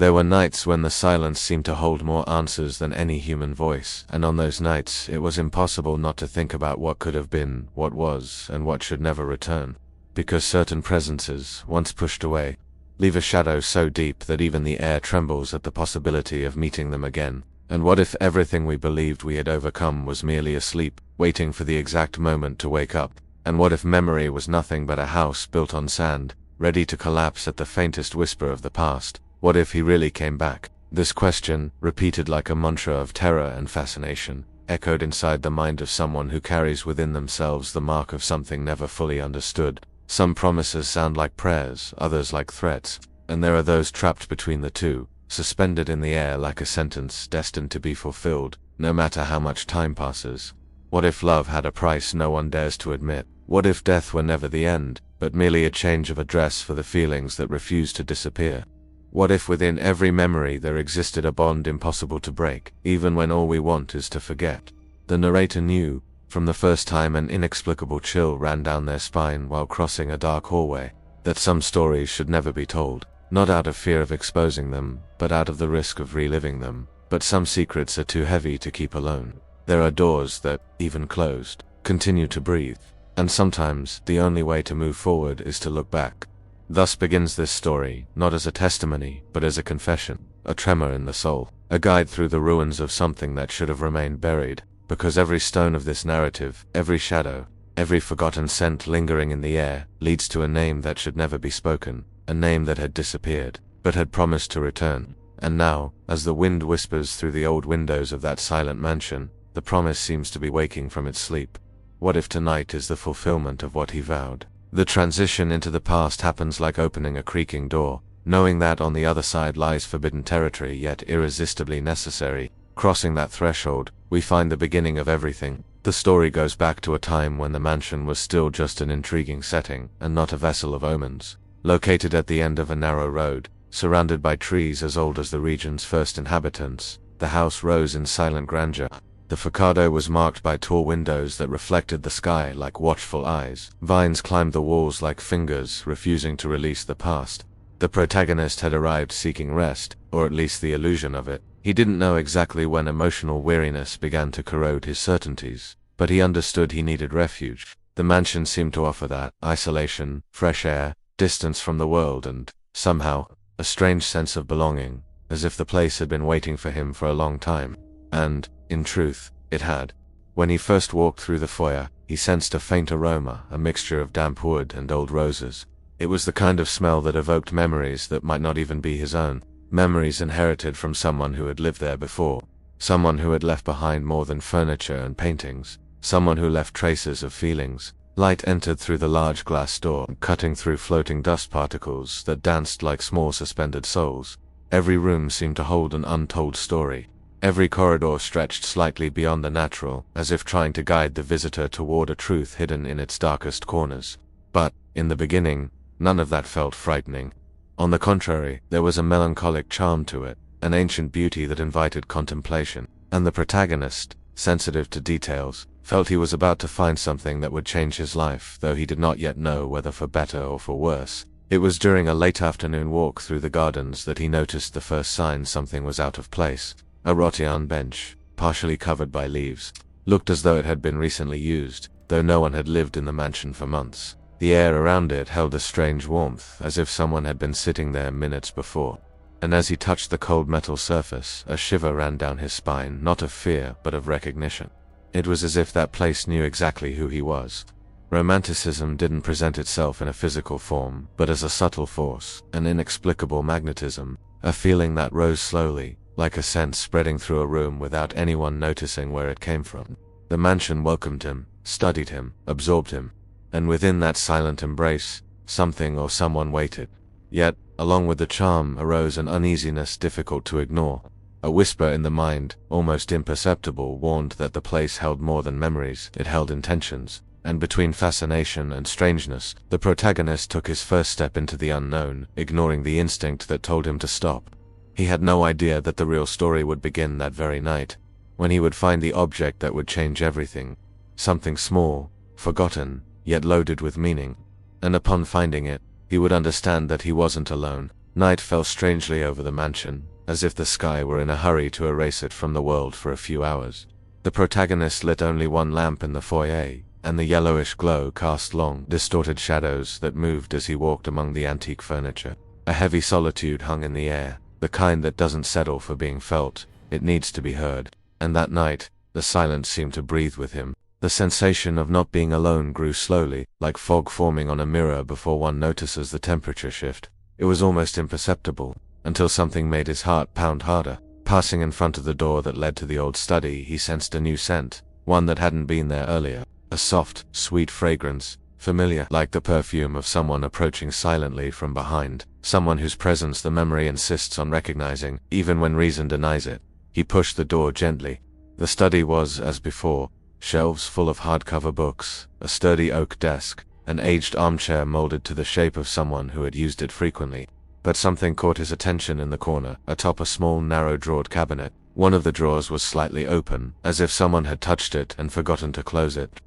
There were nights when the silence seemed to hold more answers than any human voice, and on those nights it was impossible not to think about what could have been, what was, and what should never return. Because certain presences, once pushed away, leave a shadow so deep that even the air trembles at the possibility of meeting them again. And what if everything we believed we had overcome was merely asleep, waiting for the exact moment to wake up? And what if memory was nothing but a house built on sand, ready to collapse at the faintest whisper of the past? What if he really came back? This question, repeated like a mantra of terror and fascination, echoed inside the mind of someone who carries within themselves the mark of something never fully understood. Some promises sound like prayers, others like threats, and there are those trapped between the two, suspended in the air like a sentence destined to be fulfilled, no matter how much time passes. What if love had a price no one dares to admit? What if death were never the end, but merely a change of address for the feelings that refuse to disappear? What if within every memory there existed a bond impossible to break, even when all we want is to forget? The narrator knew, from the first time an inexplicable chill ran down their spine while crossing a dark hallway, that some stories should never be told, not out of fear of exposing them, but out of the risk of reliving them. But some secrets are too heavy to keep alone. There are doors that, even closed, continue to breathe, and sometimes the only way to move forward is to look back. Thus begins this story, not as a testimony, but as a confession, a tremor in the soul, a guide through the ruins of something that should have remained buried. Because every stone of this narrative, every shadow, every forgotten scent lingering in the air, leads to a name that should never be spoken, a name that had disappeared, but had promised to return. And now, as the wind whispers through the old windows of that silent mansion, the promise seems to be waking from its sleep. What if tonight is the fulfillment of what he vowed? The transition into the past happens like opening a creaking door, knowing that on the other side lies forbidden territory yet irresistibly necessary. Crossing that threshold, we find the beginning of everything. The story goes back to a time when the mansion was still just an intriguing setting, and not a vessel of omens. Located at the end of a narrow road, surrounded by trees as old as the region's first inhabitants, the house rose in silent grandeur. The facade was marked by tall windows that reflected the sky like watchful eyes. Vines climbed the walls like fingers, refusing to release the past. The protagonist had arrived seeking rest, or at least the illusion of it. He didn't know exactly when emotional weariness began to corrode his certainties, but he understood he needed refuge. The mansion seemed to offer that: isolation, fresh air, distance from the world, and, somehow, a strange sense of belonging, as if the place had been waiting for him for a long time. And, in truth, it had. When he first walked through the foyer, he sensed a faint aroma, a mixture of damp wood and old roses. It was the kind of smell that evoked memories that might not even be his own. Memories inherited from someone who had lived there before. Someone who had left behind more than furniture and paintings. Someone who left traces of feelings. Light entered through the large glass door, cutting through floating dust particles that danced like small suspended souls. Every room seemed to hold an untold story. Every corridor stretched slightly beyond the natural, as if trying to guide the visitor toward a truth hidden in its darkest corners. But, in the beginning, none of that felt frightening. On the contrary, there was a melancholic charm to it, an ancient beauty that invited contemplation, and the protagonist, sensitive to details, felt he was about to find something that would change his life, though he did not yet know whether for better or for worse. It was during a late afternoon walk through the gardens that he noticed the first sign something was out of place. A rattan bench, partially covered by leaves, looked as though it had been recently used, though no one had lived in the mansion for months. The air around it held a strange warmth, as if someone had been sitting there minutes before. And as he touched the cold metal surface, a shiver ran down his spine, not of fear, but of recognition. It was as if that place knew exactly who he was. Romanticism didn't present itself in a physical form, but as a subtle force, an inexplicable magnetism, a feeling that rose slowly, like a scent spreading through a room without anyone noticing where it came from. The mansion welcomed him, studied him, absorbed him. And within that silent embrace, something or someone waited. Yet, along with the charm arose an uneasiness difficult to ignore. A whisper in the mind, almost imperceptible, warned that the place held more than memories, it held intentions. And between fascination and strangeness, the protagonist took his first step into the unknown, ignoring the instinct that told him to stop. He had no idea that the real story would begin that very night, when he would find the object that would change everything. Something small, forgotten, yet loaded with meaning. And upon finding it, he would understand that he wasn't alone. Night fell strangely over the mansion, as if the sky were in a hurry to erase it from the world for a few hours. The protagonist lit only one lamp in the foyer, and the yellowish glow cast long, distorted shadows that moved as he walked among the antique furniture. A heavy solitude hung in the air, the kind that doesn't settle for being felt, it needs to be heard. And that night, the silence seemed to breathe with him. The sensation of not being alone grew slowly, like fog forming on a mirror before one notices the temperature shift. It was almost imperceptible, until something made his heart pound harder. Passing in front of the door that led to the old study, he sensed a new scent, one that hadn't been there earlier. A soft, sweet fragrance, familiar, like the perfume of someone approaching silently from behind, someone whose presence the memory insists on recognizing, even when reason denies it. He pushed the door gently. The study was, as before, shelves full of hardcover books, a sturdy oak desk, an aged armchair molded to the shape of someone who had used it frequently. But something caught his attention in the corner, atop a small narrow-drawed cabinet. One of the drawers was slightly open, as if someone had touched it and forgotten to close it.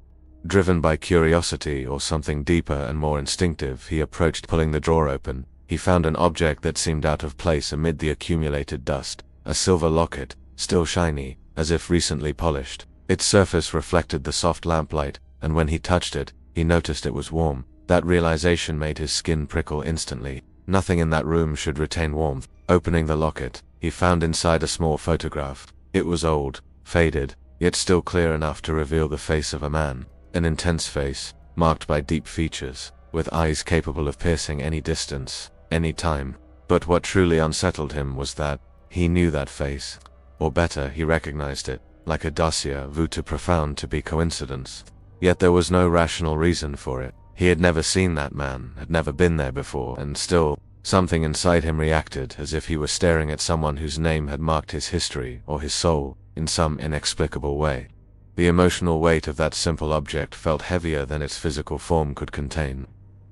Driven by curiosity or something deeper and more instinctive, he approached. Pulling the drawer open, he found an object that seemed out of place amid the accumulated dust. A silver locket, still shiny, as if recently polished. Its surface reflected the soft lamplight, and when he touched it, he noticed it was warm. That realization made his skin prickle instantly. Nothing in that room should retain warmth. Opening the locket, he found inside a small photograph. It was old, faded, yet still clear enough to reveal the face of a man. An intense face, marked by deep features, with eyes capable of piercing any distance, any time. But what truly unsettled him was that he knew that face. Or better, he recognized it, like a déjà vu too profound to be coincidence. Yet there was no rational reason for it. He had never seen that man, had never been there before, and still, something inside him reacted as if he were staring at someone whose name had marked his history or his soul in some inexplicable way. The emotional weight of that simple object felt heavier than its physical form could contain.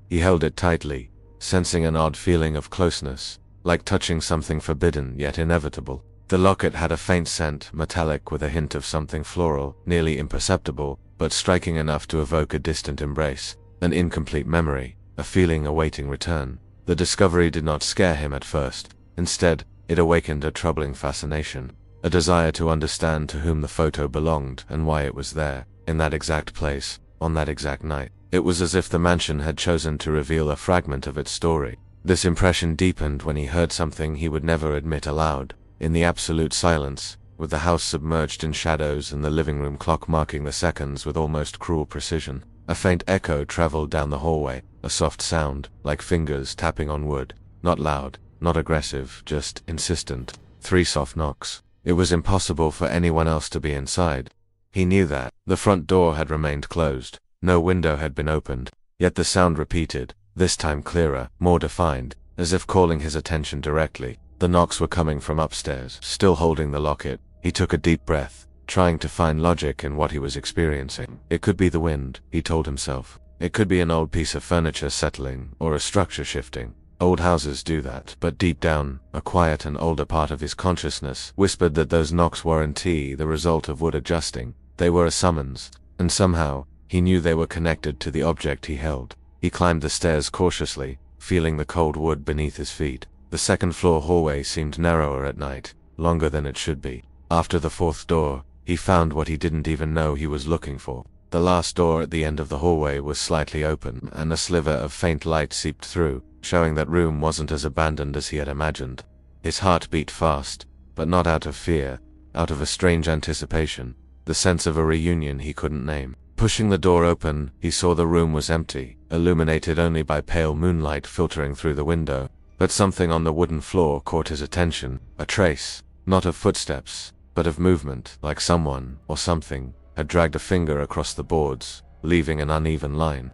He held it tightly, sensing an odd feeling of closeness, like touching something forbidden yet inevitable. The locket had a faint scent, metallic with a hint of something floral, nearly imperceptible, but striking enough to evoke a distant embrace, an incomplete memory, a feeling awaiting return. The discovery did not scare him at first. Instead, it awakened a troubling fascination, a desire to understand to whom the photo belonged and why it was there, in that exact place, on that exact night. It was as if the mansion had chosen to reveal a fragment of its story. This impression deepened when he heard something he would never admit aloud. In the absolute silence, with the house submerged in shadows and the living room clock marking the seconds with almost cruel precision, a faint echo traveled down the hallway, a soft sound, like fingers tapping on wood. Not loud, not aggressive, just insistent. 3 soft knocks. It was impossible for anyone else to be inside. He knew that. The front door had remained closed. No window had been opened. Yet the sound repeated, this time clearer, more defined, as if calling his attention directly. The knocks were coming from upstairs. Still holding the locket, he took a deep breath, trying to find logic in what he was experiencing. It could be the wind, he told himself. It could be an old piece of furniture settling, or a structure shifting. Old houses do that, but deep down, a quiet and older part of his consciousness whispered that those knocks weren't the result of wood adjusting. They were a summons, and somehow, he knew they were connected to the object he held. He climbed the stairs cautiously, feeling the cold wood beneath his feet. The second-floor hallway seemed narrower at night, longer than it should be. After the 4th door, he found what he didn't even know he was looking for. The last door at the end of the hallway was slightly open, and a sliver of faint light seeped through, showing that room wasn't as abandoned as he had imagined. His heart beat fast, but not out of fear, out of a strange anticipation, the sense of a reunion he couldn't name. Pushing the door open, he saw the room was empty, illuminated only by pale moonlight filtering through the window. But something on the wooden floor caught his attention, a trace, not of footsteps, but of movement, like someone, or something, had dragged a finger across the boards, leaving an uneven line.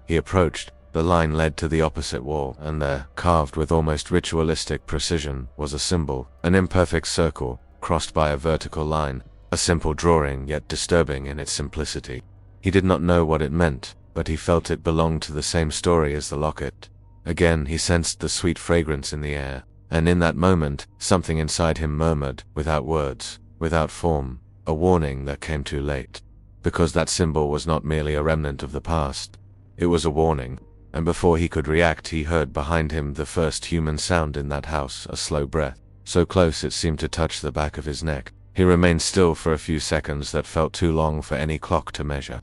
He approached. The line led to the opposite wall, and there, carved with almost ritualistic precision, was a symbol, an imperfect circle, crossed by a vertical line, a simple drawing yet disturbing in its simplicity. He did not know what it meant, but he felt it belonged to the same story as the locket. Again he sensed the sweet fragrance in the air, and in that moment, something inside him murmured, without words, without form, a warning that came too late. Because that symbol was not merely a remnant of the past. It was a warning. and before he could react, he heard behind him the first human sound in that house, a slow breath, so close it seemed to touch the back of his neck. He remained still for a few seconds that felt too long for any clock to measure.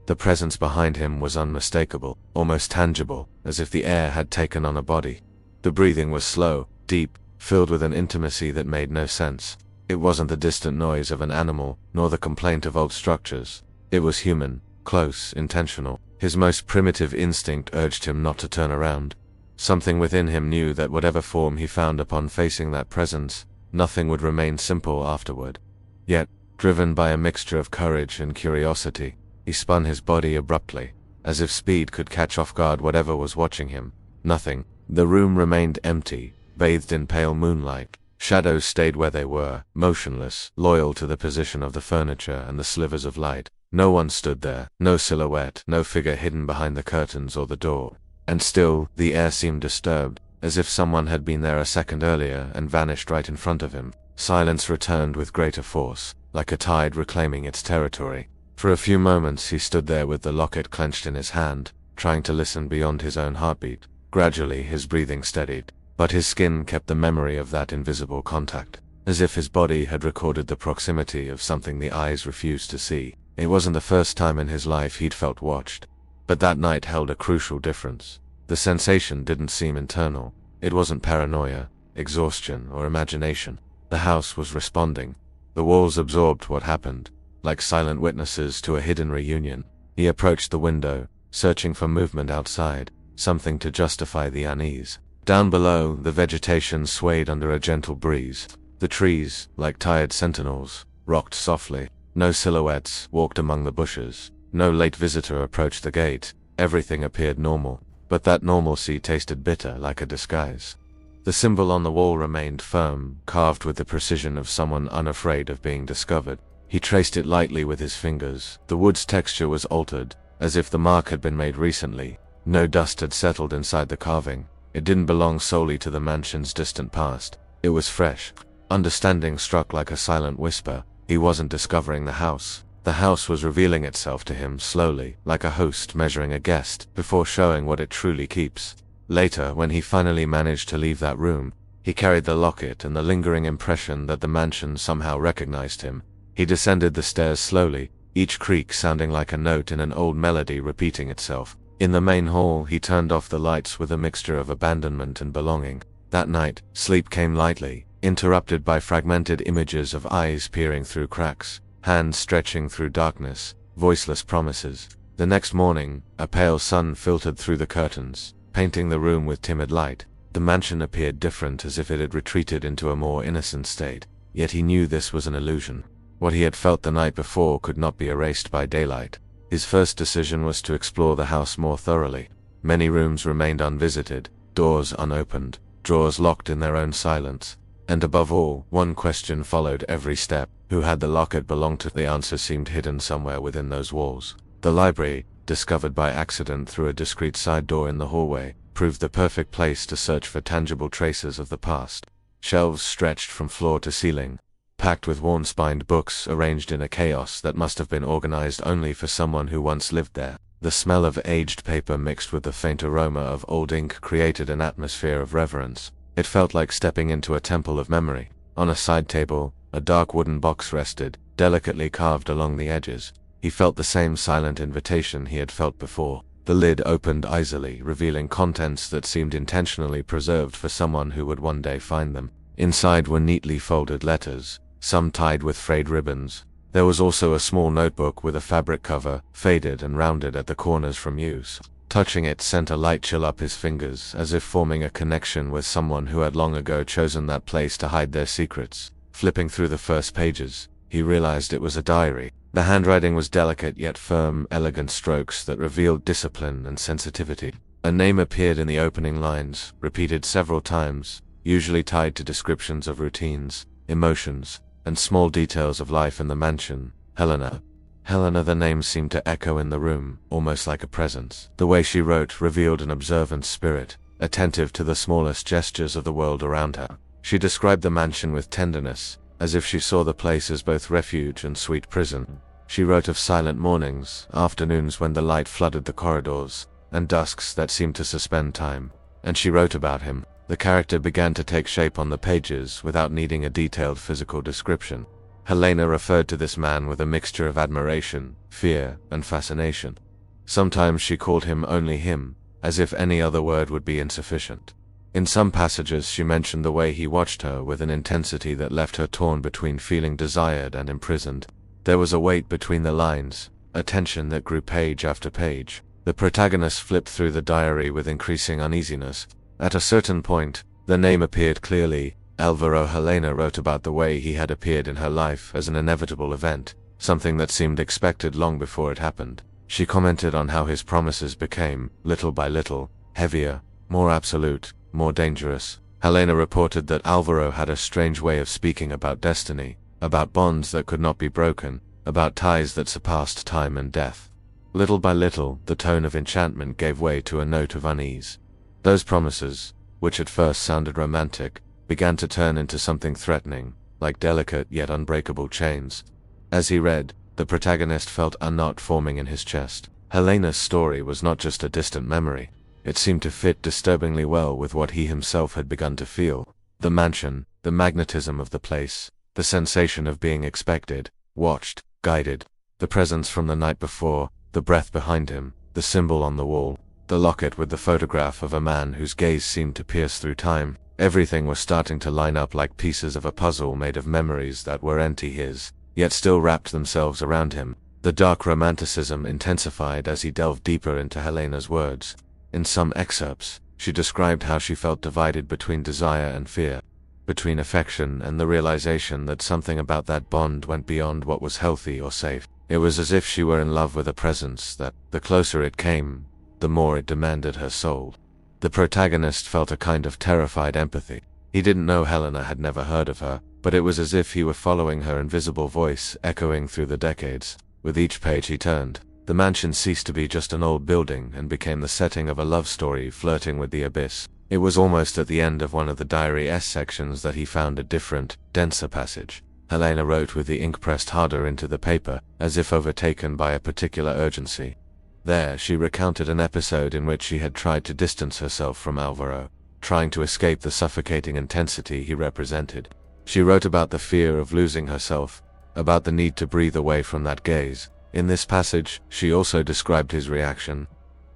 The presence behind him was unmistakable, almost tangible, as if the air had taken on a body. The breathing was slow, deep, filled with an intimacy that made no sense. It wasn't the distant noise of an animal, nor the complaint of old structures. It was human, close, intentional. His most primitive instinct urged him not to turn around. Something within him knew that whatever form he found upon facing that presence, nothing would remain simple afterward. Yet, driven by a mixture of courage and curiosity, he spun his body abruptly, as if speed could catch off guard whatever was watching him. Nothing. The room remained empty, bathed in pale moonlight. Shadows stayed where they were, motionless, loyal to the position of the furniture and the slivers of light. No one stood there, no silhouette, no figure hidden behind the curtains or the door. And still, the air seemed disturbed, as if someone had been there a second earlier and vanished right in front of him. Silence returned with greater force, like a tide reclaiming its territory. For a few moments he stood there with the locket clenched in his hand, trying to listen beyond his own heartbeat. Gradually his breathing steadied, but his skin kept the memory of that invisible contact, as if his body had recorded the proximity of something the eyes refused to see. It wasn't the first time in his life he'd felt watched, but that night held a crucial difference. The sensation didn't seem internal. It wasn't paranoia, exhaustion, or imagination. The house was responding. The walls absorbed what happened, like silent witnesses to a hidden reunion. He approached the window, searching for movement outside, something to justify the unease. Down below, the vegetation swayed under a gentle breeze. The trees, like tired sentinels, rocked softly. No silhouettes walked among the bushes. No late visitor approached the gate. Everything appeared normal, but that normalcy tasted bitter, like a disguise. The symbol on the wall remained firm, carved with the precision of someone unafraid of being discovered. He traced it lightly with his fingers. The wood's texture was altered, as if the mark had been made recently. No dust had settled inside the carving. It didn't belong solely to the mansion's distant past. It was fresh. Understanding struck like a silent whisper. He wasn't discovering the house. The house was revealing itself to him slowly, like a host measuring a guest, before showing what it truly keeps. Later, when he finally managed to leave that room, he carried the locket and the lingering impression that the mansion somehow recognized him. He descended the stairs slowly, each creak sounding like a note in an old melody repeating itself. In the main hall, he turned off the lights with a mixture of abandonment and belonging. That night, sleep came lightly, interrupted by fragmented images of eyes peering through cracks, hands stretching through darkness, voiceless promises. The next morning, a pale sun filtered through the curtains, painting the room with timid light. The mansion appeared different, as if it had retreated into a more innocent state. Yet he knew this was an illusion. What he had felt the night before could not be erased by daylight. His first decision was to explore the house more thoroughly. Many rooms remained unvisited, doors unopened, drawers locked in their own silence. And above all, one question followed every step. Who had the locket belonged to? The answer seemed hidden somewhere within those walls. The library, discovered by accident through a discreet side door in the hallway, proved the perfect place to search for tangible traces of the past. Shelves stretched from floor to ceiling, packed with worn-spined books arranged in a chaos that must have been organized only for someone who once lived there. The smell of aged paper mixed with the faint aroma of old ink created an atmosphere of reverence. It felt like stepping into a temple of memory. On a side table, a dark wooden box rested, delicately carved along the edges. He felt the same silent invitation he had felt before. The lid opened easily, revealing contents that seemed intentionally preserved for someone who would one day find them. Inside were neatly folded letters, some tied with frayed ribbons. There was also a small notebook with a fabric cover, faded and rounded at the corners from use. Touching it sent a light chill up his fingers, as if forming a connection with someone who had long ago chosen that place to hide their secrets. Flipping through the first pages, he realized it was a diary. The handwriting was delicate yet firm, elegant strokes that revealed discipline and sensitivity. A name appeared in the opening lines, repeated several times, usually tied to descriptions of routines, emotions, and small details of life in the mansion. Helena. Helena. The name seemed to echo in the room, almost like a presence. The way she wrote revealed an observant spirit, attentive to the smallest gestures of the world around her. She described the mansion with tenderness, as if she saw the place as both refuge and sweet prison. She wrote of silent mornings, afternoons when the light flooded the corridors, and dusks that seemed to suspend time. And she wrote about him. The character began to take shape on the pages without needing a detailed physical description. Helena referred to this man with a mixture of admiration, fear, and fascination. Sometimes she called him only him, as if any other word would be insufficient. In some passages she mentioned the way he watched her with an intensity that left her torn between feeling desired and imprisoned. There was a weight between the lines, a tension that grew page after page. The protagonist flipped through the diary with increasing uneasiness. At a certain point, the name appeared clearly. Alvaro. Helena wrote about the way he had appeared in her life as an inevitable event, something that seemed expected long before it happened. She commented on how his promises became, little by little, heavier, more absolute, more dangerous. Helena reported that Alvaro had a strange way of speaking about destiny, about bonds that could not be broken, about ties that surpassed time and death. Little by little, the tone of enchantment gave way to a note of unease. Those promises, which at first sounded romantic, began to turn into something threatening, like delicate yet unbreakable chains. As he read, the protagonist felt a knot forming in his chest. Helena's story was not just a distant memory. It seemed to fit disturbingly well with what he himself had begun to feel. The mansion, the magnetism of the place, the sensation of being expected, watched, guided. The presence from the night before, the breath behind him, the symbol on the wall, the locket with the photograph of a man whose gaze seemed to pierce through time. Everything was starting to line up like pieces of a puzzle made of memories that were empty his, yet still wrapped themselves around him. The dark romanticism intensified as he delved deeper into Helena's words. In some excerpts, she described how she felt divided between desire and fear, between affection and the realization that something about that bond went beyond what was healthy or safe. It was as if she were in love with a presence that, the closer it came, the more it demanded her soul. The protagonist felt a kind of terrified empathy. He didn't know Helena had never heard of her, but it was as if he were following her invisible voice echoing through the decades. With each page he turned, the mansion ceased to be just an old building and became the setting of a love story flirting with the abyss. It was almost at the end of one of the diary sections that he found a different, denser passage. Helena wrote with the ink pressed harder into the paper, as if overtaken by a particular urgency. There, she recounted an episode in which she had tried to distance herself from Alvaro, trying to escape the suffocating intensity he represented. She wrote about the fear of losing herself, about the need to breathe away from that gaze. In this passage, she also described his reaction,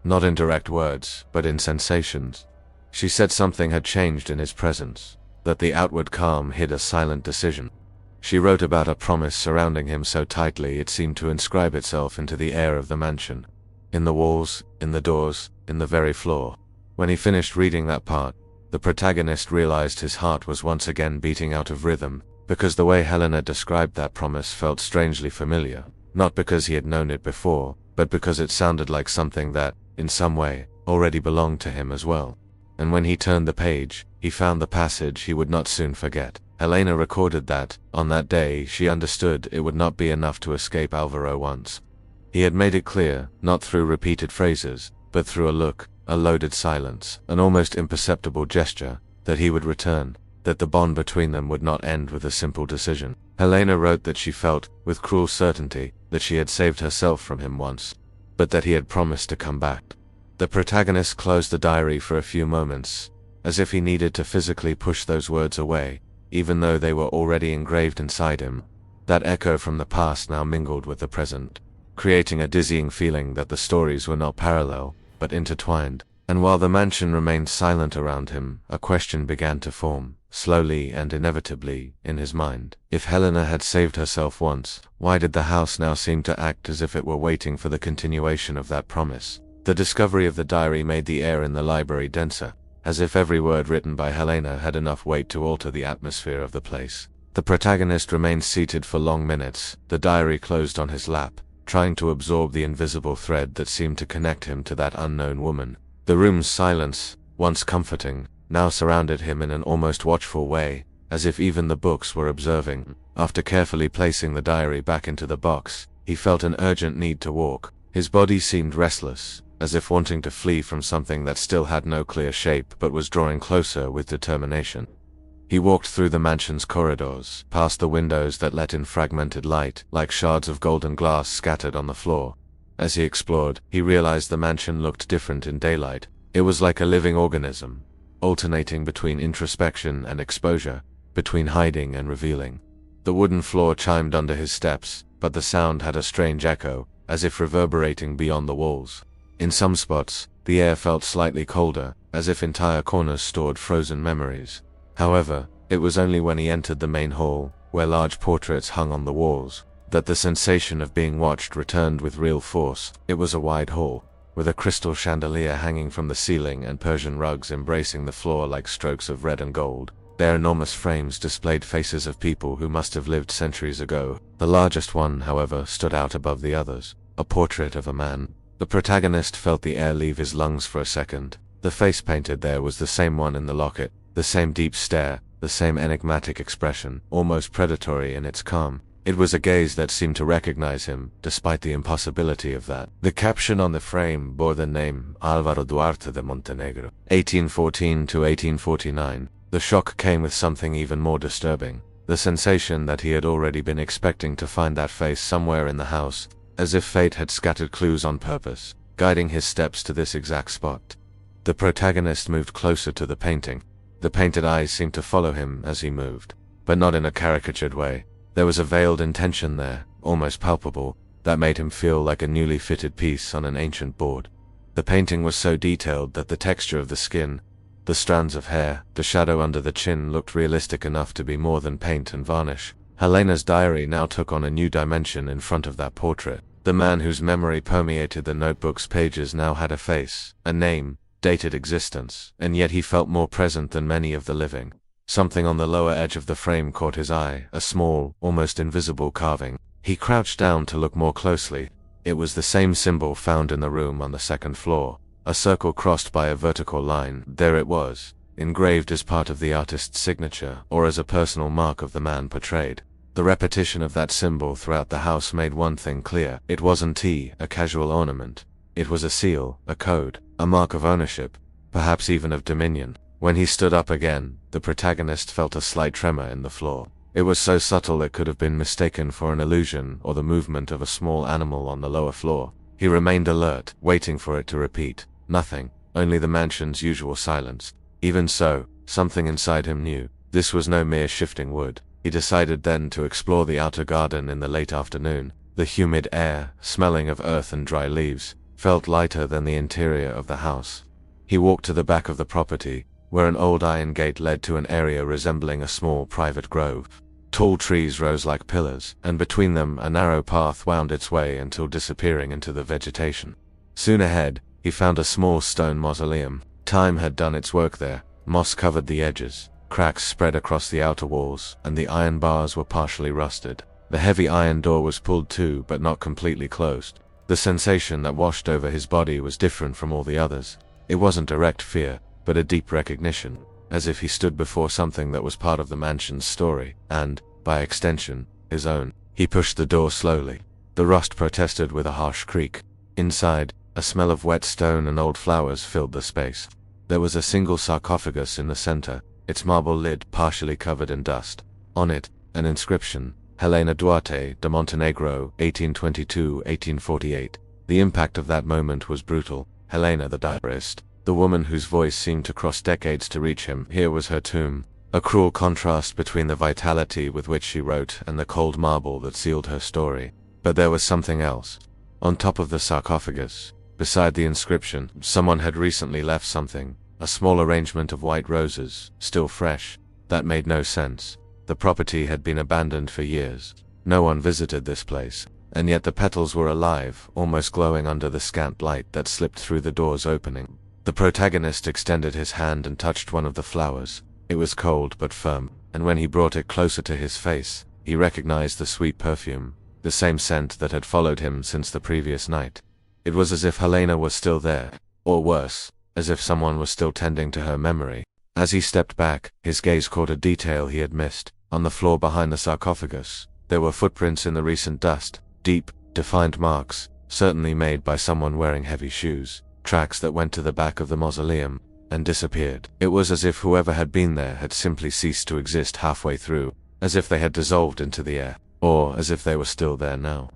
not in direct words, but in sensations. She said something had changed in his presence, that the outward calm hid a silent decision. She wrote about a promise surrounding him so tightly it seemed to inscribe itself into the air of the mansion. In the walls, in the doors, in the very floor. When he finished reading that part, the protagonist realized his heart was once again beating out of rhythm, because the way Helena described that promise felt strangely familiar, not because he had known it before, but because it sounded like something that, in some way, already belonged to him as well. And when he turned the page, he found the passage he would not soon forget. Helena recorded that, on that day, she understood it would not be enough to escape Alvaro once. He had made it clear, not through repeated phrases, but through a look, a loaded silence, an almost imperceptible gesture, that he would return, that the bond between them would not end with a simple decision. Helena wrote that she felt, with cruel certainty, that she had saved herself from him once, but that he had promised to come back. The protagonist closed the diary for a few moments, as if he needed to physically push those words away, even though they were already engraved inside him. That echo from the past now mingled with the present, creating a dizzying feeling that the stories were not parallel, but intertwined. And while the mansion remained silent around him, a question began to form, slowly and inevitably, in his mind. If Helena had saved herself once, why did the house now seem to act as if it were waiting for the continuation of that promise? The discovery of the diary made the air in the library denser, as if every word written by Helena had enough weight to alter the atmosphere of the place. The protagonist remained seated for long minutes, the diary closed on his lap, trying to absorb the invisible thread that seemed to connect him to that unknown woman. The room's silence, once comforting, now surrounded him in an almost watchful way, as if even the books were observing. After carefully placing the diary back into the box, he felt an urgent need to walk. His body seemed restless, as if wanting to flee from something that still had no clear shape but was drawing closer with determination. He walked through the mansion's corridors, past the windows that let in fragmented light, like shards of golden glass scattered on the floor. As he explored, he realized the mansion looked different in daylight. It was like a living organism, alternating between introspection and exposure, between hiding and revealing. The wooden floor chimed under his steps, but the sound had a strange echo, as if reverberating beyond the walls. In some spots, the air felt slightly colder, as if entire corners stored frozen memories. However, it was only when he entered the main hall, where large portraits hung on the walls, that the sensation of being watched returned with real force. It was a wide hall, with a crystal chandelier hanging from the ceiling and Persian rugs embracing the floor like strokes of red and gold. Their enormous frames displayed faces of people who must have lived centuries ago. The largest one, however, stood out above the others, a portrait of a man. The protagonist felt the air leave his lungs for a second. The face painted there was the same one in the locket, the same deep stare, the same enigmatic expression, almost predatory in its calm. It was a gaze that seemed to recognize him, despite the impossibility of that. The caption on the frame bore the name Álvaro Duarte de Montenegro, 1814 to 1849. The shock came with something even more disturbing, the sensation that he had already been expecting to find that face somewhere in the house, as if fate had scattered clues on purpose, guiding his steps to this exact spot. The protagonist moved closer to the painting. The painted eyes seemed to follow him as he moved, but not in a caricatured way. There was a veiled intention there, almost palpable, that made him feel like a newly fitted piece on an ancient board. The painting was so detailed that the texture of the skin, the strands of hair, the shadow under the chin looked realistic enough to be more than paint and varnish. Helena's diary now took on a new dimension in front of that portrait. The man whose memory permeated the notebook's pages now had a face, a name, dated existence, and yet he felt more present than many of the living. Something on the lower edge of the frame caught his eye, a small, almost invisible carving. He crouched down to look more closely. It was the same symbol found in the room on the second floor. A circle crossed by a vertical line. There it was, engraved as part of the artist's signature, or as a personal mark of the man portrayed. The repetition of that symbol throughout the house made one thing clear. It wasn't a casual ornament. It was a seal, a code, a mark of ownership, perhaps even of dominion. When he stood up again, the protagonist felt a slight tremor in the floor. It was so subtle it could have been mistaken for an illusion or the movement of a small animal on the lower floor. He remained alert, waiting for it to repeat. Nothing, only the mansion's usual silence. Even so, something inside him knew. This was no mere shifting wood. He decided then to explore the outer garden in the late afternoon. The humid air, smelling of earth and dry leaves, felt lighter than the interior of the house. He walked to the back of the property, where an old iron gate led to an area resembling a small private grove. Tall trees rose like pillars, and between them a narrow path wound its way until disappearing into the vegetation. Soon ahead, he found a small stone mausoleum. Time had done its work there. Moss covered the edges, cracks spread across the outer walls, and the iron bars were partially rusted. The heavy iron door was pulled to, but not completely closed. The sensation that washed over his body was different from all the others. It wasn't direct fear, but a deep recognition, as if he stood before something that was part of the mansion's story, and, by extension, his own. He pushed the door slowly. The rust protested with a harsh creak. Inside, a smell of wet stone and old flowers filled the space. There was a single sarcophagus in the center, its marble lid partially covered in dust. On it, an inscription, Helena Duarte de Montenegro, 1822-1848. The impact of that moment was brutal. Helena the diarist, the woman whose voice seemed to cross decades to reach him, here was her tomb. A cruel contrast between the vitality with which she wrote and the cold marble that sealed her story. But there was something else. On top of the sarcophagus, beside the inscription, someone had recently left something, a small arrangement of white roses, still fresh. That made no sense. The property had been abandoned for years. No one visited this place, and yet the petals were alive, almost glowing under the scant light that slipped through the door's opening. The protagonist extended his hand and touched one of the flowers. It was cold but firm, and when he brought it closer to his face, he recognized the sweet perfume, the same scent that had followed him since the previous night. It was as if Helena was still there, or worse, as if someone was still tending to her memory. As he stepped back, his gaze caught a detail he had missed. On the floor behind the sarcophagus, there were footprints in the recent dust, deep, defined marks, certainly made by someone wearing heavy shoes, tracks that went to the back of the mausoleum, and disappeared. It was as if whoever had been there had simply ceased to exist halfway through, as if they had dissolved into the air, or as if they were still there now.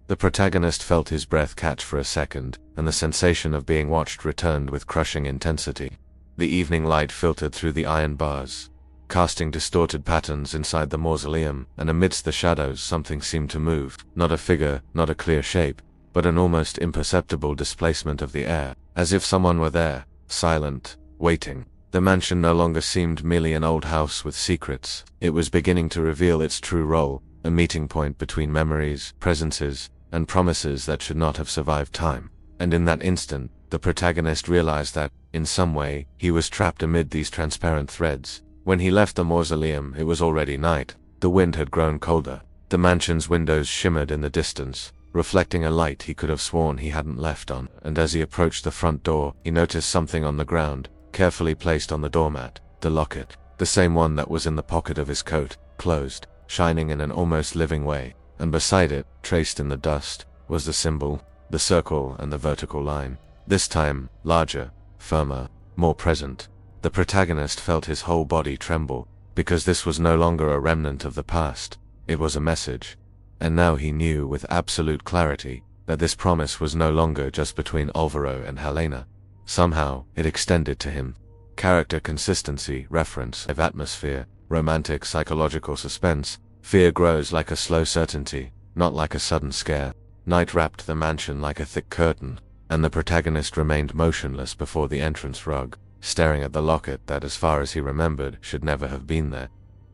The protagonist felt his breath catch for a second, and the sensation of being watched returned with crushing intensity. The evening light filtered through the iron bars, casting distorted patterns inside the mausoleum, and amidst the shadows something seemed to move, not a figure, not a clear shape, but an almost imperceptible displacement of the air, as if someone were there, silent, waiting. The mansion no longer seemed merely an old house with secrets. It was beginning to reveal its true role, a meeting point between memories, presences, and promises that should not have survived time. And in that instant, the protagonist realized that, in some way, he was trapped amid these transparent threads. When he left the mausoleum, it was already night. The wind had grown colder. The mansion's windows shimmered in the distance, reflecting a light he could have sworn he hadn't left on, and as he approached the front door, he noticed something on the ground, carefully placed on the doormat, the locket, the same one that was in the pocket of his coat, closed, shining in an almost living way, and beside it, traced in the dust, was the symbol, the circle and the vertical line. This time, larger, firmer, more present. The protagonist felt his whole body tremble, because this was no longer a remnant of the past, it was a message. And now he knew with absolute clarity that this promise was no longer just between Alvaro and Helena. Somehow, it extended to him. Character consistency, reference, of atmosphere, romantic psychological suspense. Fear grows like a slow certainty, not like a sudden scare. Night wrapped the mansion like a thick curtain, and the protagonist remained motionless before the entrance rug, staring at the locket that, as far as he remembered, should never have been there.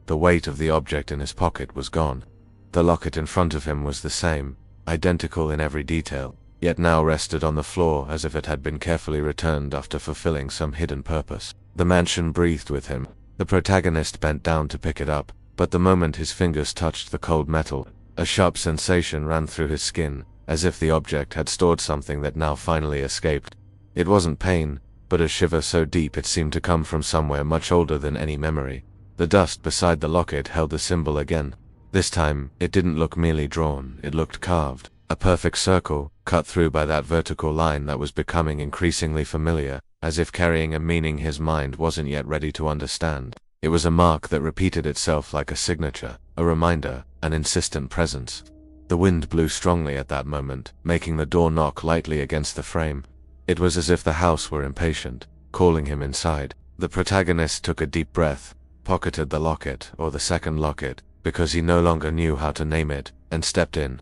The weight of the object in his pocket was gone. The locket in front of him was the same, identical in every detail, yet now rested on the floor as if it had been carefully returned after fulfilling some hidden purpose. The mansion breathed with him. The protagonist bent down to pick it up, but the moment his fingers touched the cold metal, a sharp sensation ran through his skin, as if the object had stored something that now finally escaped. It wasn't pain, but a shiver so deep it seemed to come from somewhere much older than any memory. The dust beside the locket held the symbol again. This time, it didn't look merely drawn, it looked carved. A perfect circle, cut through by that vertical line that was becoming increasingly familiar, as if carrying a meaning his mind wasn't yet ready to understand. It was a mark that repeated itself like a signature, a reminder, an insistent presence. The wind blew strongly at that moment, making the door knock lightly against the frame. It was as if the house were impatient, calling him inside. The protagonist took a deep breath, pocketed the locket, or the second locket, because he no longer knew how to name it, and stepped in.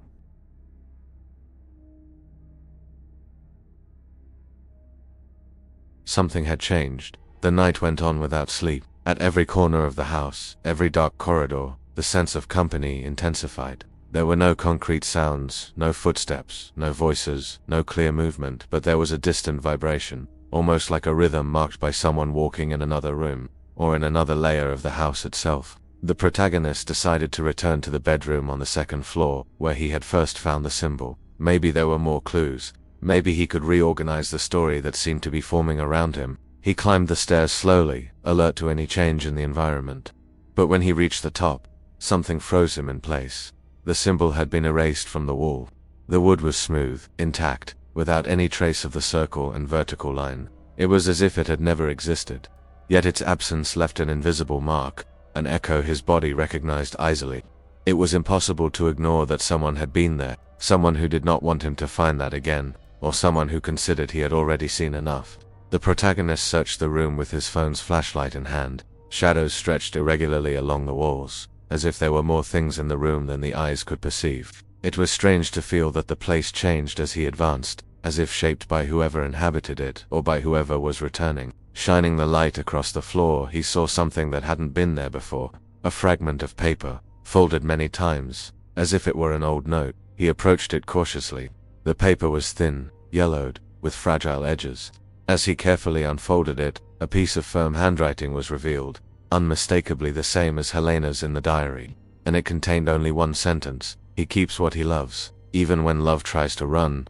Something had changed. The night went on without sleep. At every corner of the house, every dark corridor, the sense of company intensified. There were no concrete sounds, no footsteps, no voices, no clear movement, but there was a distant vibration, almost like a rhythm marked by someone walking in another room, or in another layer of the house itself. The protagonist decided to return to the bedroom on the second floor, where he had first found the symbol. Maybe there were more clues. Maybe he could reorganize the story that seemed to be forming around him. He climbed the stairs slowly, alert to any change in the environment. But when he reached the top, something froze him in place. The symbol had been erased from the wall. The wood was smooth, intact, without any trace of the circle and vertical line. It was as if it had never existed. Yet its absence left an invisible mark, an echo his body recognized easily. It was impossible to ignore that someone had been there, someone who did not want him to find that again, or someone who considered he had already seen enough. The protagonist searched the room with his phone's flashlight in hand. Shadows stretched irregularly along the walls, as if there were more things in the room than the eyes could perceive. It was strange to feel that the place changed as he advanced, as if shaped by whoever inhabited it or by whoever was returning. Shining the light across the floor, he saw something that hadn't been there before. A fragment of paper, folded many times, as if it were an old note. He approached it cautiously. The paper was thin, yellowed, with fragile edges. As he carefully unfolded it, a piece of firm handwriting was revealed, unmistakably the same as Helena's in the diary, and it contained only one sentence: "He keeps what he loves, even when love tries to run."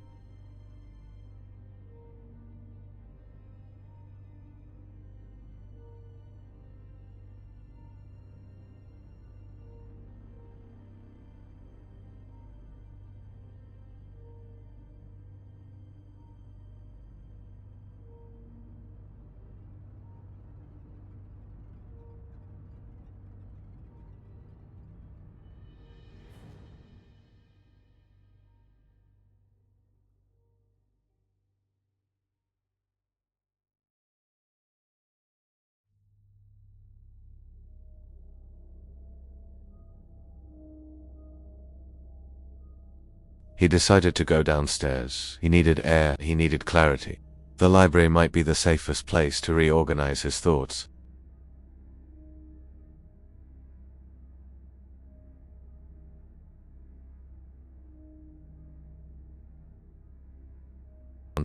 He decided to go downstairs. He needed air, he needed clarity. The library might be the safest place to reorganize his thoughts.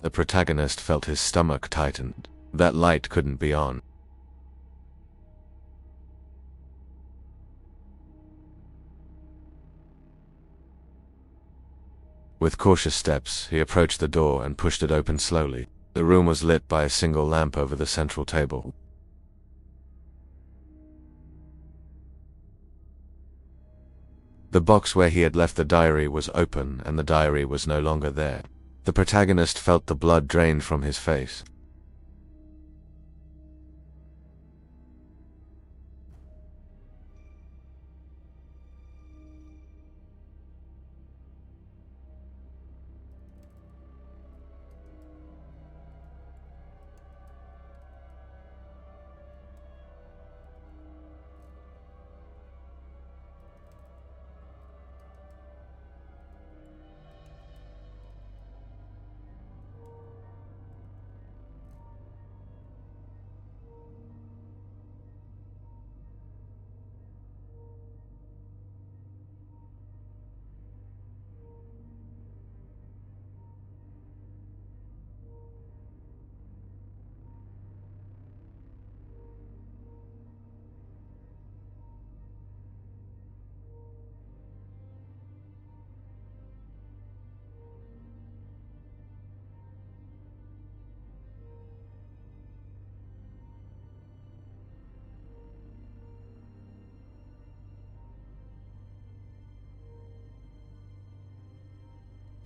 The protagonist felt his stomach tighten. That light couldn't be on. With cautious steps, he approached the door and pushed it open slowly. The room was lit by a single lamp over the central table. The box where he had left the diary was open, and the diary was no longer there. The protagonist felt the blood drained from his face.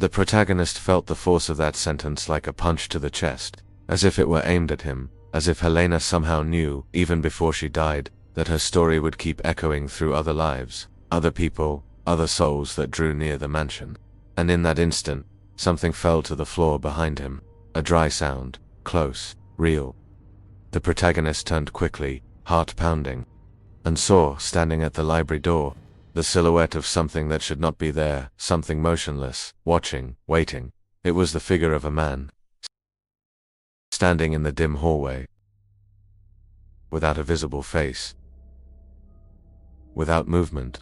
The protagonist felt the force of that sentence like a punch to the chest, as if it were aimed at him, as if Helena somehow knew, even before she died, that her story would keep echoing through other lives, other people, other souls that drew near the mansion. And in that instant, something fell to the floor behind him, a dry sound, close, real. The protagonist turned quickly, heart pounding, and saw, standing at the library door, the silhouette of something that should not be there, something motionless, watching, waiting. It was the figure of a man, standing in the dim hallway, without a visible face, without movement,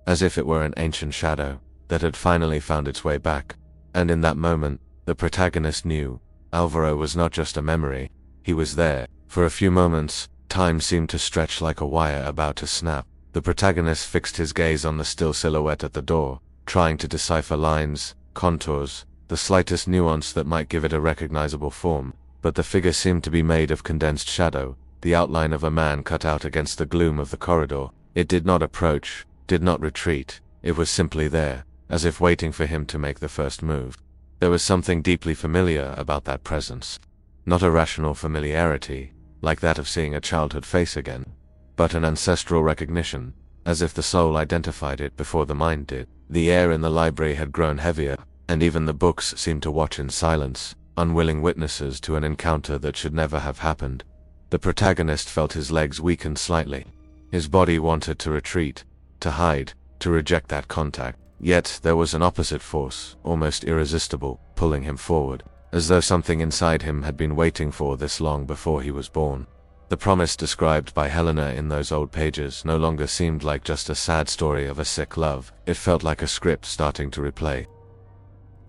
as if it were an ancient shadow that had finally found its way back. And in that moment, the protagonist knew, Alvaro was not just a memory, he was there. For a few moments, time seemed to stretch like a wire about to snap. The protagonist fixed his gaze on the still silhouette at the door, trying to decipher lines, contours, the slightest nuance that might give it a recognizable form. But the figure seemed to be made of condensed shadow, the outline of a man cut out against the gloom of the corridor. It did not approach, did not retreat, it was simply there, as if waiting for him to make the first move. There was something deeply familiar about that presence. Not a rational familiarity, like that of seeing a childhood face again, but an ancestral recognition, as if the soul identified it before the mind did. The air in the library had grown heavier, and even the books seemed to watch in silence, unwilling witnesses to an encounter that should never have happened. The protagonist felt his legs weaken slightly. His body wanted to retreat, to hide, to reject that contact. Yet there was an opposite force, almost irresistible, pulling him forward, as though something inside him had been waiting for this long before he was born. The promise described by Helena in those old pages no longer seemed like just a sad story of a sick love. It felt like a script starting to replay.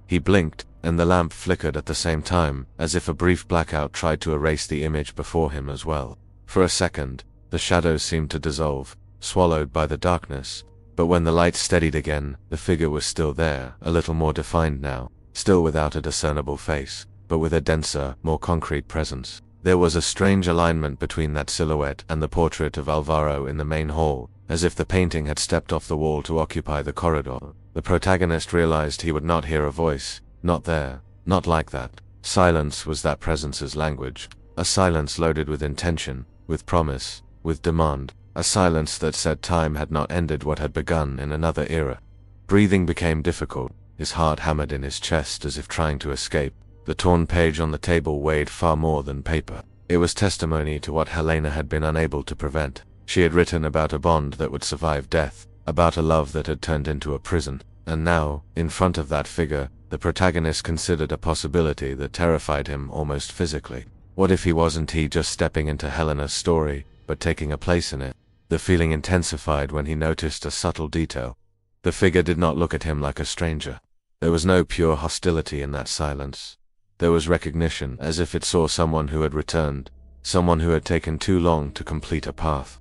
He blinked, and the lamp flickered at the same time, as if a brief blackout tried to erase the image before him as well. For a second, the shadows seemed to dissolve, swallowed by the darkness. But when the light steadied again, the figure was still there, a little more defined now, still without a discernible face, but with a denser, more concrete presence. There was a strange alignment between that silhouette and the portrait of Alvaro in the main hall, as if the painting had stepped off the wall to occupy the corridor. The protagonist realized he would not hear a voice, not there, not like that. Silence was that presence's language, a silence loaded with intention, with promise, with demand. A silence that said time had not ended what had begun in another era. Breathing became difficult, his heart hammered in his chest as if trying to escape. The torn page on the table weighed far more than paper. It was testimony to what Helena had been unable to prevent. She had written about a bond that would survive death, about a love that had turned into a prison. And now, in front of that figure, the protagonist considered a possibility that terrified him almost physically. What if he wasn't just stepping into Helena's story, but taking a place in it? The feeling intensified when he noticed a subtle detail. The figure did not look at him like a stranger. There was no pure hostility in that silence. There was recognition, as if it saw someone who had returned, someone who had taken too long to complete a path.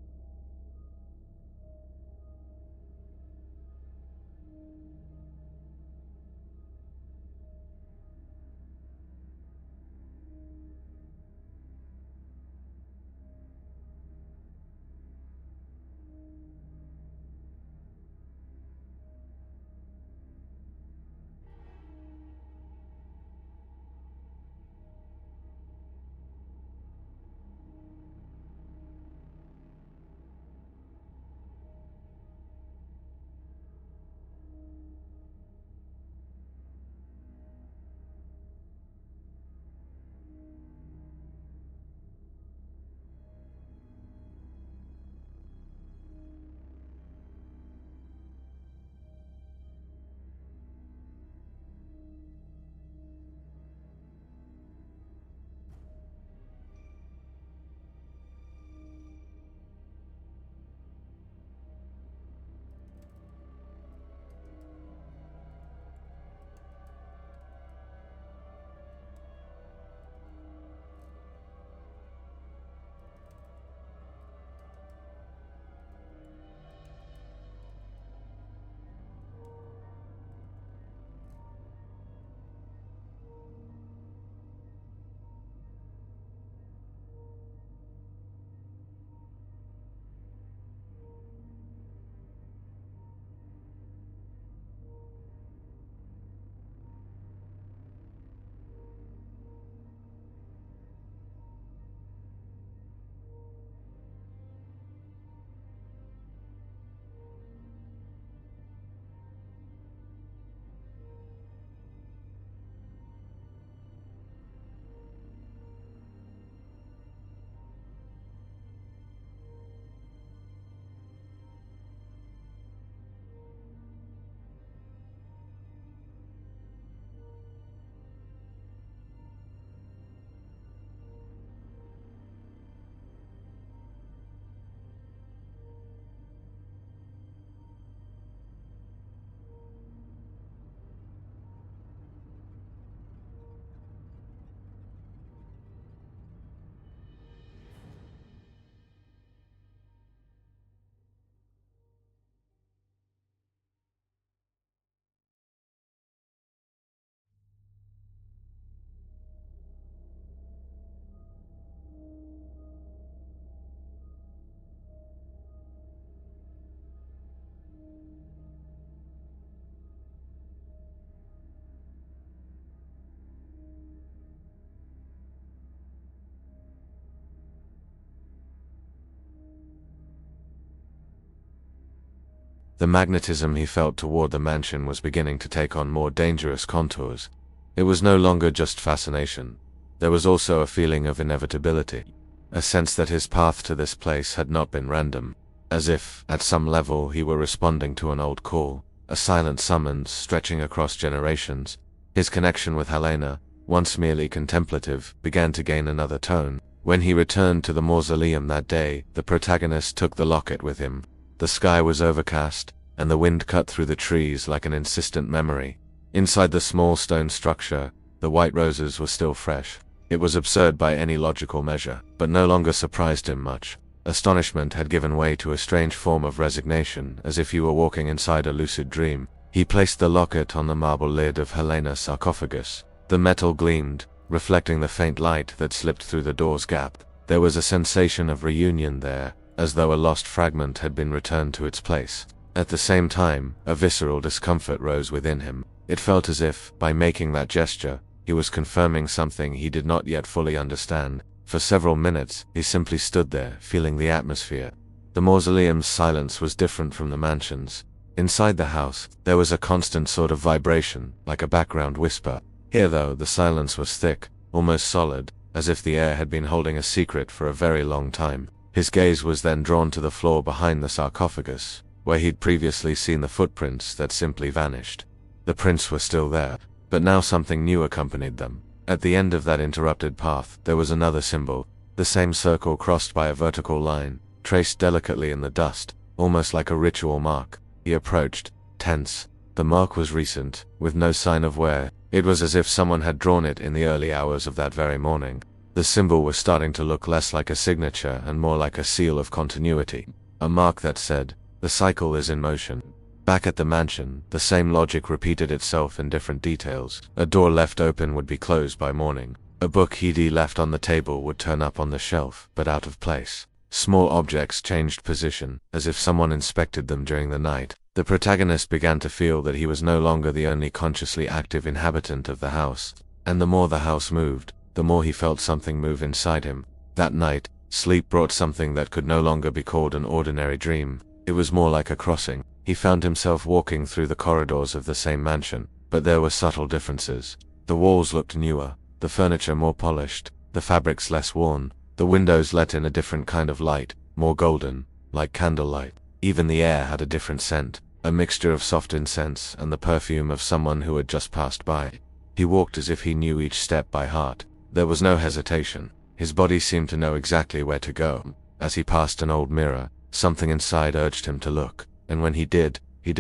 The magnetism he felt toward the mansion was beginning to take on more dangerous contours. It was no longer just fascination. There was also a feeling of inevitability, a sense that his path to this place had not been random, as if, at some level, he were responding to an old call, a silent summons stretching across generations. His connection with Helena, once merely contemplative, began to gain another tone. When he returned to the mausoleum that day, the protagonist took the locket with him. The sky was overcast, and the wind cut through the trees like an insistent memory. Inside the small stone structure, the white roses were still fresh. It was absurd by any logical measure, but no longer surprised him much. Astonishment had given way to a strange form of resignation, as if he were walking inside a lucid dream. He placed the locket on the marble lid of Helena's sarcophagus. The metal gleamed, reflecting the faint light that slipped through the door's gap. There was a sensation of reunion there, as though a lost fragment had been returned to its place. At the same time, a visceral discomfort rose within him. It felt as if, by making that gesture, he was confirming something he did not yet fully understand. For several minutes, he simply stood there, feeling the atmosphere. The mausoleum's silence was different from the mansion's. Inside the house, there was a constant sort of vibration, like a background whisper. Here, though, the silence was thick, almost solid, as if the air had been holding a secret for a very long time. His gaze was then drawn to the floor behind the sarcophagus. where he'd previously seen the footprints that simply vanished. The prints were still there, but now something new accompanied them. At the end of that interrupted path, there was another symbol, the same circle crossed by a vertical line, traced delicately in the dust, almost like a ritual mark. He approached, tense. The mark was recent, with no sign of wear. It was as if someone had drawn it in the early hours of that very morning. The symbol was starting to look less like a signature and more like a seal of continuity. A mark that said, "The cycle is in motion." Back at the mansion, the same logic repeated itself in different details. A door left open would be closed by morning. A book he'd left on the table would turn up on the shelf, but out of place. Small objects changed position, as if someone inspected them during the night. The protagonist began to feel that he was no longer the only consciously active inhabitant of the house. And the more the house moved, the more he felt something move inside him. That night, sleep brought something that could no longer be called an ordinary dream. It was more like a crossing. He found himself walking through the corridors of the same mansion, but there were subtle differences. The walls looked newer, the furniture more polished, the fabrics less worn. The windows let in a different kind of light, more golden, like candlelight. Even the air had a different scent, a mixture of soft incense and the perfume of someone who had just passed by. He walked as if he knew each step by heart. There was no hesitation. His body seemed to know exactly where to go. As he passed an old mirror, something inside urged him to look, and when he did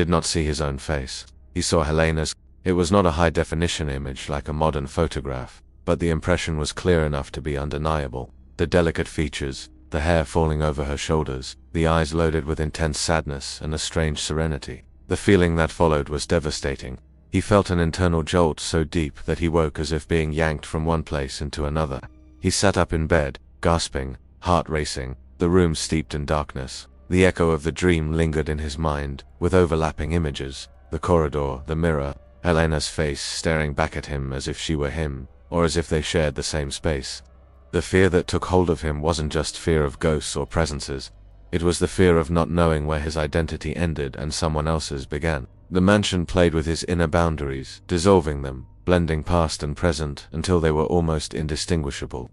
not see his own face. He saw Helena's. It was not a high-definition image like a modern photograph, but the impression was clear enough to be undeniable. The delicate features, the hair falling over her shoulders, the eyes loaded with intense sadness and a strange serenity. The feeling that followed was devastating. He felt an internal jolt so deep that he woke as if being yanked from one place into another. He sat up in bed, gasping, heart racing, the room steeped in darkness. The echo of the dream lingered in his mind, with overlapping images, the corridor, the mirror, Helena's face staring back at him as if she were him, or as if they shared the same space. The fear that took hold of him wasn't just fear of ghosts or presences. It was the fear of not knowing where his identity ended and someone else's began. The mansion played with his inner boundaries, dissolving them, blending past and present until they were almost indistinguishable.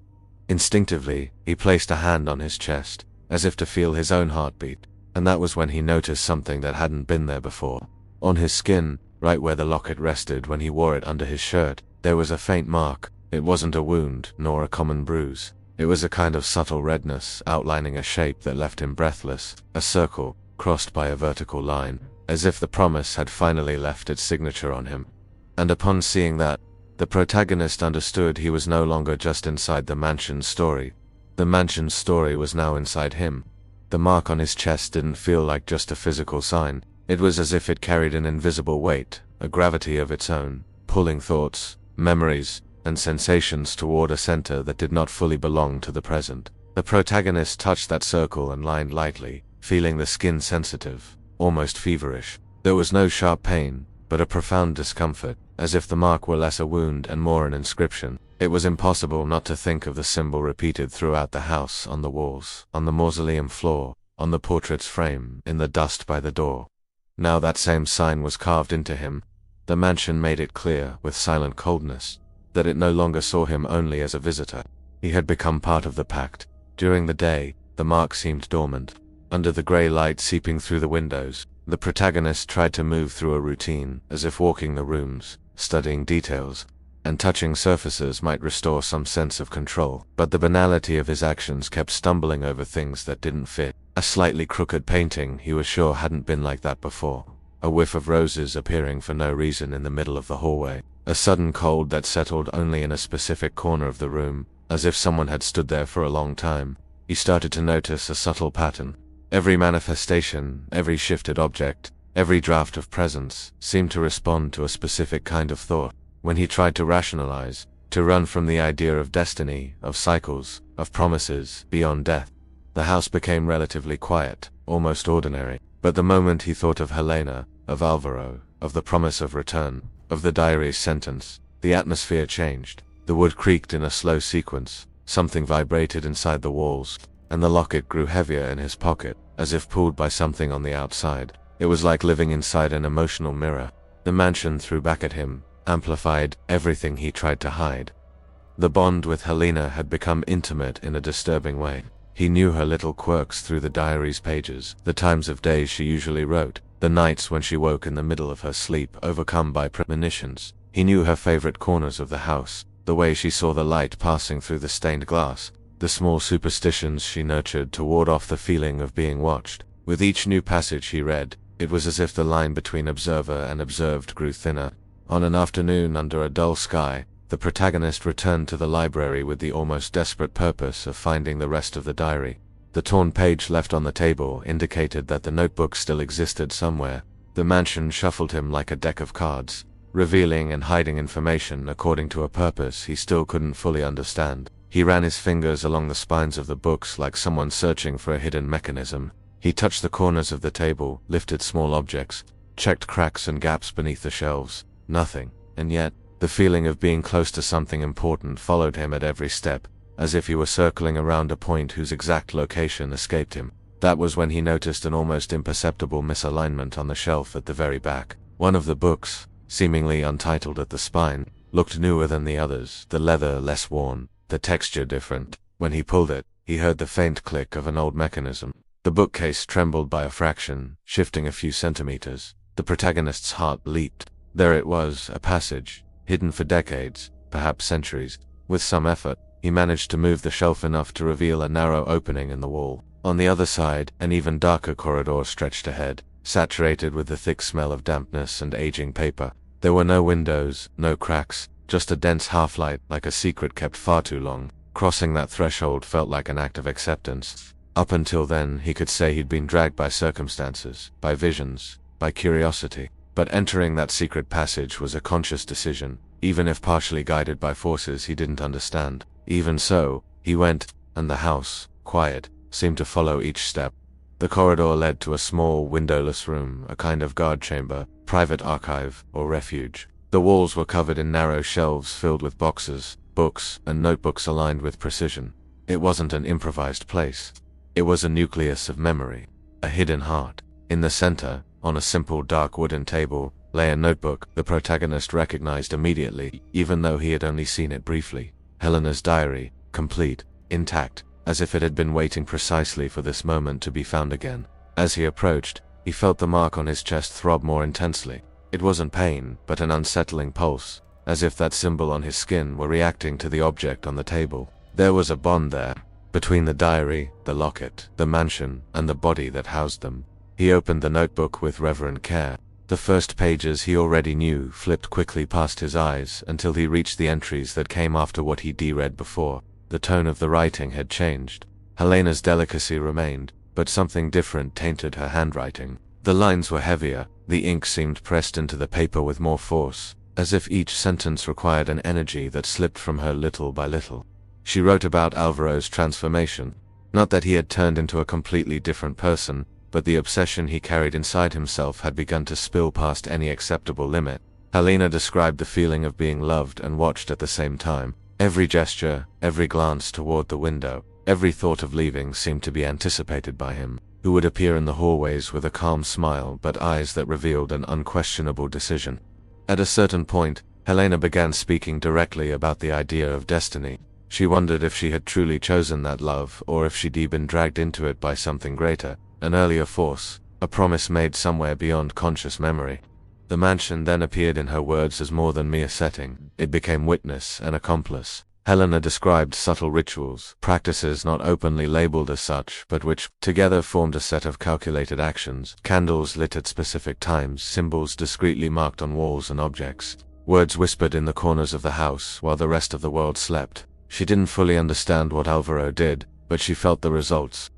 Instinctively, he placed a hand on his chest, as if to feel his own heartbeat, and that was when he noticed something that hadn't been there before. On his skin, right where the locket rested when he wore it under his shirt, there was a faint mark. It wasn't a wound, nor a common bruise. It was a kind of subtle redness, outlining a shape that left him breathless, a circle, crossed by a vertical line, as if the promise had finally left its signature on him. And upon seeing that, the protagonist understood he was no longer just inside the mansion's story. The mansion's story was now inside him. The mark on his chest didn't feel like just a physical sign. It was as if it carried an invisible weight, a gravity of its own, pulling thoughts, memories, and sensations toward a center that did not fully belong to the present. The protagonist touched that circle and lined lightly, feeling the skin sensitive, almost feverish. There was no sharp pain, but a profound discomfort, as if the mark were less a wound and more an inscription. It was impossible not to think of the symbol repeated throughout the house, on the walls, on the mausoleum floor, on the portrait's frame, in the dust by the door. Now that same sign was carved into him. The mansion made it clear, with silent coldness, that it no longer saw him only as a visitor. He had become part of the pact. During the day, the mark seemed dormant. Under the grey light seeping through the windows, the protagonist tried to move through a routine, as if walking the rooms, studying details, and touching surfaces might restore some sense of control. But the banality of his actions kept stumbling over things that didn't fit. A slightly crooked painting he was sure hadn't been like that before. A whiff of roses appearing for no reason in the middle of the hallway. A sudden cold that settled only in a specific corner of the room, as if someone had stood there for a long time. He started to notice a subtle pattern. Every manifestation, every shifted object, every draft of presence seemed to respond to a specific kind of thought. When he tried to rationalize, to run from the idea of destiny, of cycles, of promises beyond death, the house became relatively quiet, almost ordinary. But the moment he thought of Helena, of Alvaro, of the promise of return, of the diary's sentence, the atmosphere changed. The wood creaked in a slow sequence, something vibrated inside the walls, and the locket grew heavier in his pocket, as if pulled by something on the outside. It was like living inside an emotional mirror. The mansion threw back at him, amplified everything he tried to hide. The bond with Helena had become intimate in a disturbing way. He knew her little quirks through the diary's pages, the times of days she usually wrote, the nights when she woke in the middle of her sleep, overcome by premonitions. He knew her favorite corners of the house, the way she saw the light passing through the stained glass, the small superstitions she nurtured to ward off the feeling of being watched. With each new passage he read, it was as if the line between observer and observed grew thinner. On an afternoon under a dull sky, the protagonist returned to the library with the almost desperate purpose of finding the rest of the diary. The torn page left on the table indicated that the notebook still existed somewhere. The mansion shuffled him like a deck of cards, revealing and hiding information according to a purpose he still couldn't fully understand. He ran his fingers along the spines of the books like someone searching for a hidden mechanism. He touched the corners of the table, lifted small objects, checked cracks and gaps beneath the shelves. Nothing. And yet, the feeling of being close to something important followed him at every step, as if he were circling around a point whose exact location escaped him. That was when he noticed an almost imperceptible misalignment on the shelf at the very back. One of the books, seemingly untitled at the spine, looked newer than the others, the leather less worn, the texture different. When he pulled it, he heard the faint click of an old mechanism. The bookcase trembled by a fraction, shifting a few centimeters. The protagonist's heart leaped. There it was, a passage, hidden for decades, perhaps centuries. With some effort, he managed to move the shelf enough to reveal a narrow opening in the wall. On the other side, an even darker corridor stretched ahead, saturated with the thick smell of dampness and aging paper. There were no windows, no cracks, just a dense half-light like a secret kept far too long. Crossing that threshold felt like an act of acceptance. Up until then, he could say he'd been dragged by circumstances, by visions, by curiosity. But entering that secret passage was a conscious decision, even if partially guided by forces he didn't understand. Even so, he went, and the house, quiet, seemed to follow each step. The corridor led to a small, windowless room, a kind of guard chamber, private archive, or refuge. The walls were covered in narrow shelves filled with boxes, books, and notebooks aligned with precision. It wasn't an improvised place. It was a nucleus of memory, a hidden heart. In the center, on a simple dark wooden table, lay a notebook the protagonist recognized immediately, even though he had only seen it briefly. Helena's diary, complete, intact, as if it had been waiting precisely for this moment to be found again. As he approached, he felt the mark on his chest throb more intensely. It wasn't pain, but an unsettling pulse, as if that symbol on his skin were reacting to the object on the table. There was a bond there, between the diary, the locket, the mansion, and the body that housed them. He opened the notebook with reverent care. The first pages he already knew flipped quickly past his eyes until he reached the entries that came after what he'd read before. The tone of the writing had changed. Helena's delicacy remained, but something different tainted her handwriting. The lines were heavier, the ink seemed pressed into the paper with more force, as if each sentence required an energy that slipped from her little by little. She wrote about Alvaro's transformation. Not that he had turned into a completely different person, but the obsession he carried inside himself had begun to spill past any acceptable limit. Helena described the feeling of being loved and watched at the same time. Every gesture, every glance toward the window, every thought of leaving seemed to be anticipated by him, who would appear in the hallways with a calm smile but eyes that revealed an unquestionable decision. At a certain point, Helena began speaking directly about the idea of destiny. She wondered if she had truly chosen that love, or if she'd been dragged into it by something greater, an earlier force, a promise made somewhere beyond conscious memory. The mansion then appeared in her words as more than mere setting. It became witness and accomplice. Helena described subtle rituals, practices not openly labeled as such, but which together formed a set of calculated actions, candles lit at specific times, symbols discreetly marked on walls and objects, words whispered in the corners of the house while the rest of the world slept. She didn't fully understand what Alvaro did, but she felt the results.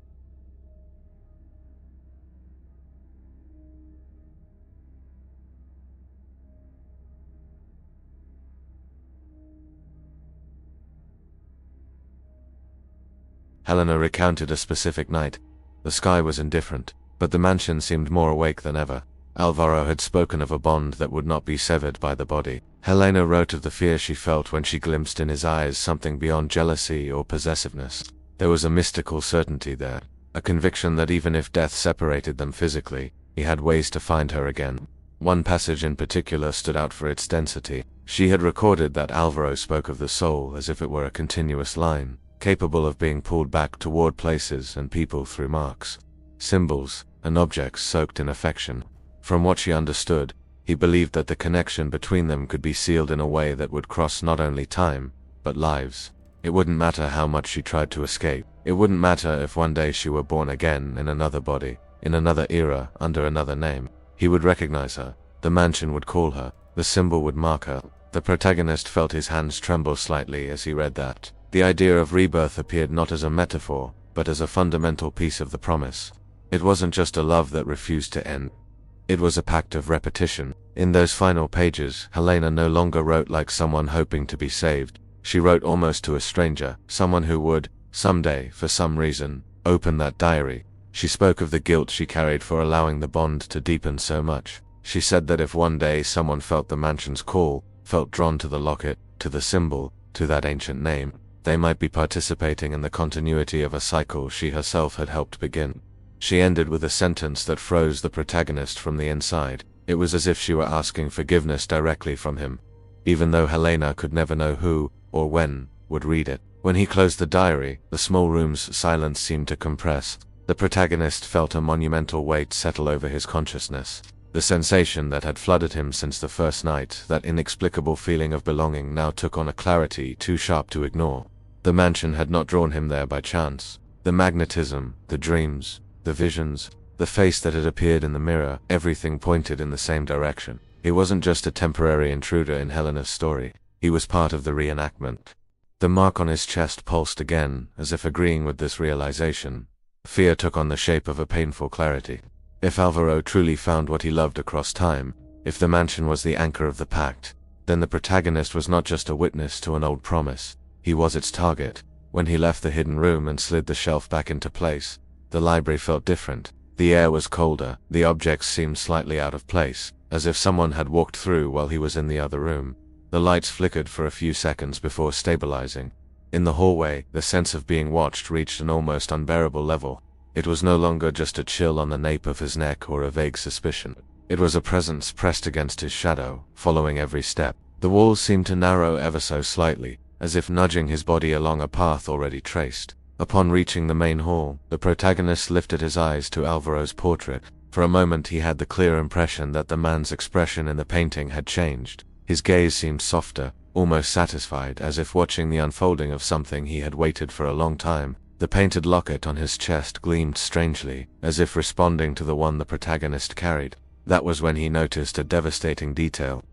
Helena recounted a specific night. The sky was indifferent, but the mansion seemed more awake than ever. Alvaro had spoken of a bond that would not be severed by the body. Helena wrote of the fear she felt when she glimpsed in his eyes something beyond jealousy or possessiveness. There was a mystical certainty there, a conviction that even if death separated them physically, he had ways to find her again. One passage in particular stood out for its density. She had recorded that Alvaro spoke of the soul as if it were a continuous line, capable of being pulled back toward places and people through marks, symbols, and objects soaked in affection. From what she understood, he believed that the connection between them could be sealed in a way that would cross not only time, but lives. It wouldn't matter how much she tried to escape. It wouldn't matter if one day she were born again in another body, in another era, under another name. He would recognize her. The mansion would call her. The symbol would mark her. The protagonist felt his hands tremble slightly as he read that. The idea of rebirth appeared not as a metaphor, but as a fundamental piece of the promise. It wasn't just a love that refused to end. It was a pact of repetition. In those final pages, Helena no longer wrote like someone hoping to be saved. She wrote almost to a stranger, someone who would, someday, for some reason, open that diary. She spoke of the guilt she carried for allowing the bond to deepen so much. She said that if one day someone felt the mansion's call, felt drawn to the locket, to the symbol, to that ancient name, they might be participating in the continuity of a cycle she herself had helped begin. She ended with a sentence that froze the protagonist from the inside. It was as if she were asking forgiveness directly from him, even though Helena could never know who, or when, would read it. When he closed the diary, the small room's silence seemed to compress. The protagonist felt a monumental weight settle over his consciousness. The sensation that had flooded him since the first night, that inexplicable feeling of belonging, now took on a clarity too sharp to ignore. The mansion had not drawn him there by chance. The magnetism, the dreams, the visions, the face that had appeared in the mirror, everything pointed in the same direction. He wasn't just a temporary intruder in Helena's story. He was part of the reenactment. The mark on his chest pulsed again, as if agreeing with this realization. Fear took on the shape of a painful clarity. If Alvaro truly found what he loved across time, if the mansion was the anchor of the pact, then the protagonist was not just a witness to an old promise. He was its target. When he left the hidden room and slid the shelf back into place, the library felt different. The air was colder, the objects seemed slightly out of place, as if someone had walked through while he was in the other room. The lights flickered for a few seconds before stabilizing. In the hallway, the sense of being watched reached an almost unbearable level. It was no longer just a chill on the nape of his neck or a vague suspicion. It was a presence pressed against his shadow, following every step. The walls seemed to narrow ever so slightly, as if nudging his body along a path already traced. Upon reaching the main hall, the protagonist lifted his eyes to Alvaro's portrait. For a moment he had the clear impression that the man's expression in the painting had changed. His gaze seemed softer, almost satisfied, as if watching the unfolding of something he had waited for a long time. The painted locket on his chest gleamed strangely, as if responding to the one the protagonist carried. That was when he noticed a devastating detail.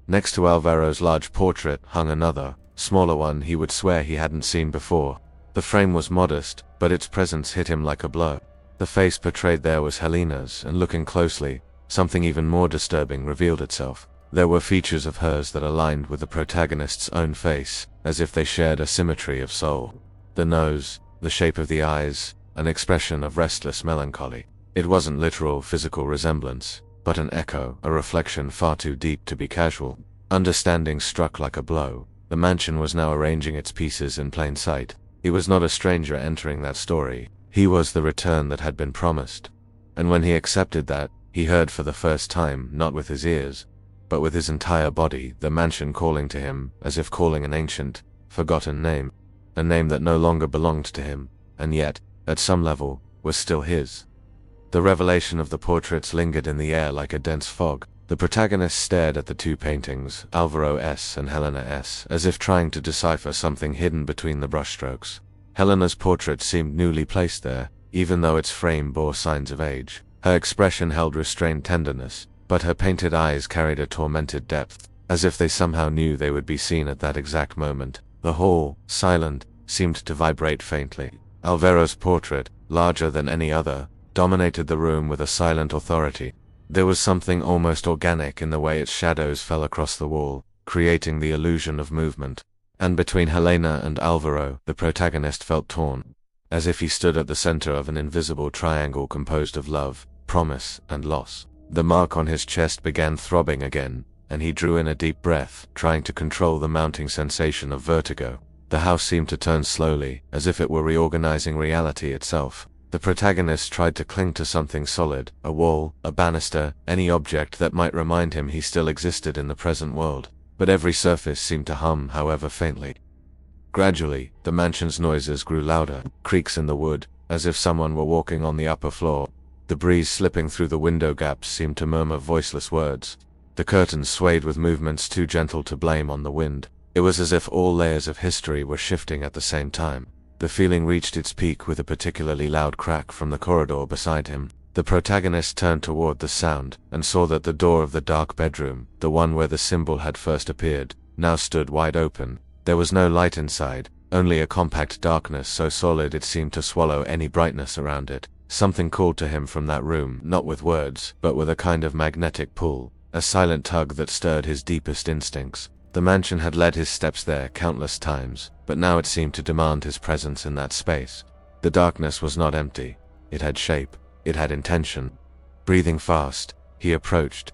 Next to Alvaro's large portrait hung another, smaller one he would swear he hadn't seen before. The frame was modest, but its presence hit him like a blow. The face portrayed there was Helena's, and looking closely, something even more disturbing revealed itself. There were features of hers that aligned with the protagonist's own face, as if they shared a symmetry of soul. The nose, the shape of the eyes, an expression of restless melancholy. It wasn't literal physical resemblance, but an echo, a reflection far too deep to be casual. Understanding struck like a blow. The mansion was now arranging its pieces in plain sight. He was not a stranger entering that story. He was the return that had been promised. And when he accepted that, he heard for the first time, not with his ears, but with his entire body, the mansion calling to him, as if calling an ancient, forgotten name. A name that no longer belonged to him, and yet, at some level, was still his. The revelation of the portraits lingered in the air like a dense fog. The protagonist stared at the two paintings, Alvaro S. and Helena S., as if trying to decipher something hidden between the brushstrokes. Helena's portrait seemed newly placed there, even though its frame bore signs of age. Her expression held restrained tenderness, but her painted eyes carried a tormented depth, as if they somehow knew they would be seen at that exact moment. The hall, silent, seemed to vibrate faintly. Alvaro's portrait, larger than any other, dominated the room with a silent authority. There was something almost organic in the way its shadows fell across the wall, creating the illusion of movement. And between Helena and Alvaro, the protagonist felt torn, as if he stood at the center of an invisible triangle composed of love, promise, and loss. The mark on his chest began throbbing again, and he drew in a deep breath, trying to control the mounting sensation of vertigo. The house seemed to turn slowly, as if it were reorganizing reality itself. The protagonist tried to cling to something solid, a wall, a banister, any object that might remind him he still existed in the present world. But every surface seemed to hum, however faintly. Gradually, the mansion's noises grew louder, creaks in the wood, as if someone were walking on the upper floor. The breeze slipping through the window gaps seemed to murmur voiceless words. The curtains swayed with movements too gentle to blame on the wind. It was as if all layers of history were shifting at the same time. The feeling reached its peak with a particularly loud crack from the corridor beside him. The protagonist turned toward the sound, and saw that the door of the dark bedroom, the one where the symbol had first appeared, now stood wide open. There was no light inside, only a compact darkness so solid it seemed to swallow any brightness around it. Something called to him from that room, not with words, but with a kind of magnetic pull, a silent tug that stirred his deepest instincts. The mansion had led his steps there countless times, but now it seemed to demand his presence in that space. The darkness was not empty. It had shape. It had intention. Breathing fast, he approached.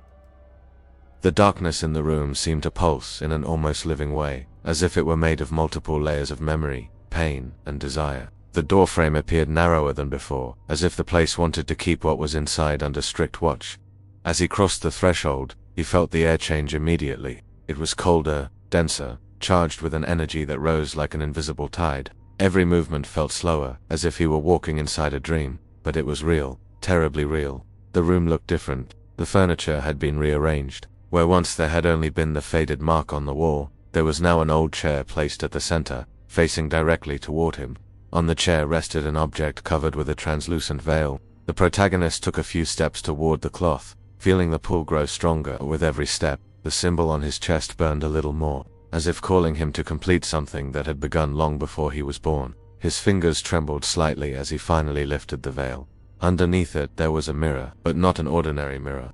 The darkness in the room seemed to pulse in an almost living way, as if it were made of multiple layers of memory, pain, and desire. The doorframe appeared narrower than before, as if the place wanted to keep what was inside under strict watch. As he crossed the threshold, he felt the air change immediately. It was colder, denser, charged with an energy that rose like an invisible tide. Every movement felt slower, as if he were walking inside a dream, but it was real, terribly real. The room looked different. The furniture had been rearranged. Where once there had only been the faded mark on the wall, there was now an old chair placed at the center, facing directly toward him. On the chair rested an object covered with a translucent veil. The protagonist took a few steps toward the cloth, feeling the pull grow stronger with every step. The symbol on his chest burned a little more, as if calling him to complete something that had begun long before he was born. His fingers trembled slightly as he finally lifted the veil. Underneath it there was a mirror, but not an ordinary mirror.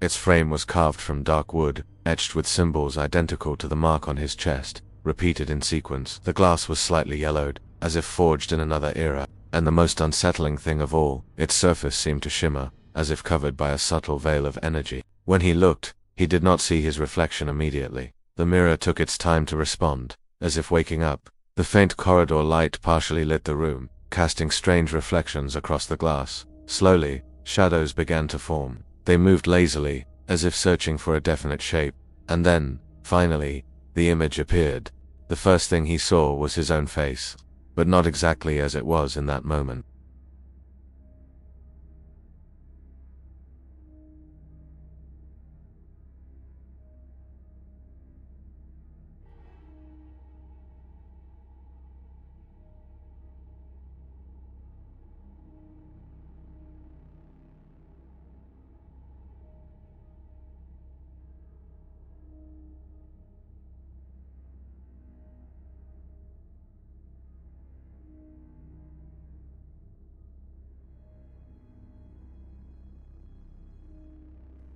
Its frame was carved from dark wood, etched with symbols identical to the mark on his chest, repeated in sequence. The glass was slightly yellowed, as if forged in another era, and the most unsettling thing of all, its surface seemed to shimmer, as if covered by a subtle veil of energy. When he looked, he did not see his reflection immediately. The mirror took its time to respond, as if waking up. The faint corridor light partially lit the room, casting strange reflections across the glass. Slowly, shadows began to form. They moved lazily, as if searching for a definite shape, and then, finally, the image appeared. The first thing he saw was his own face, but not exactly as it was in that moment.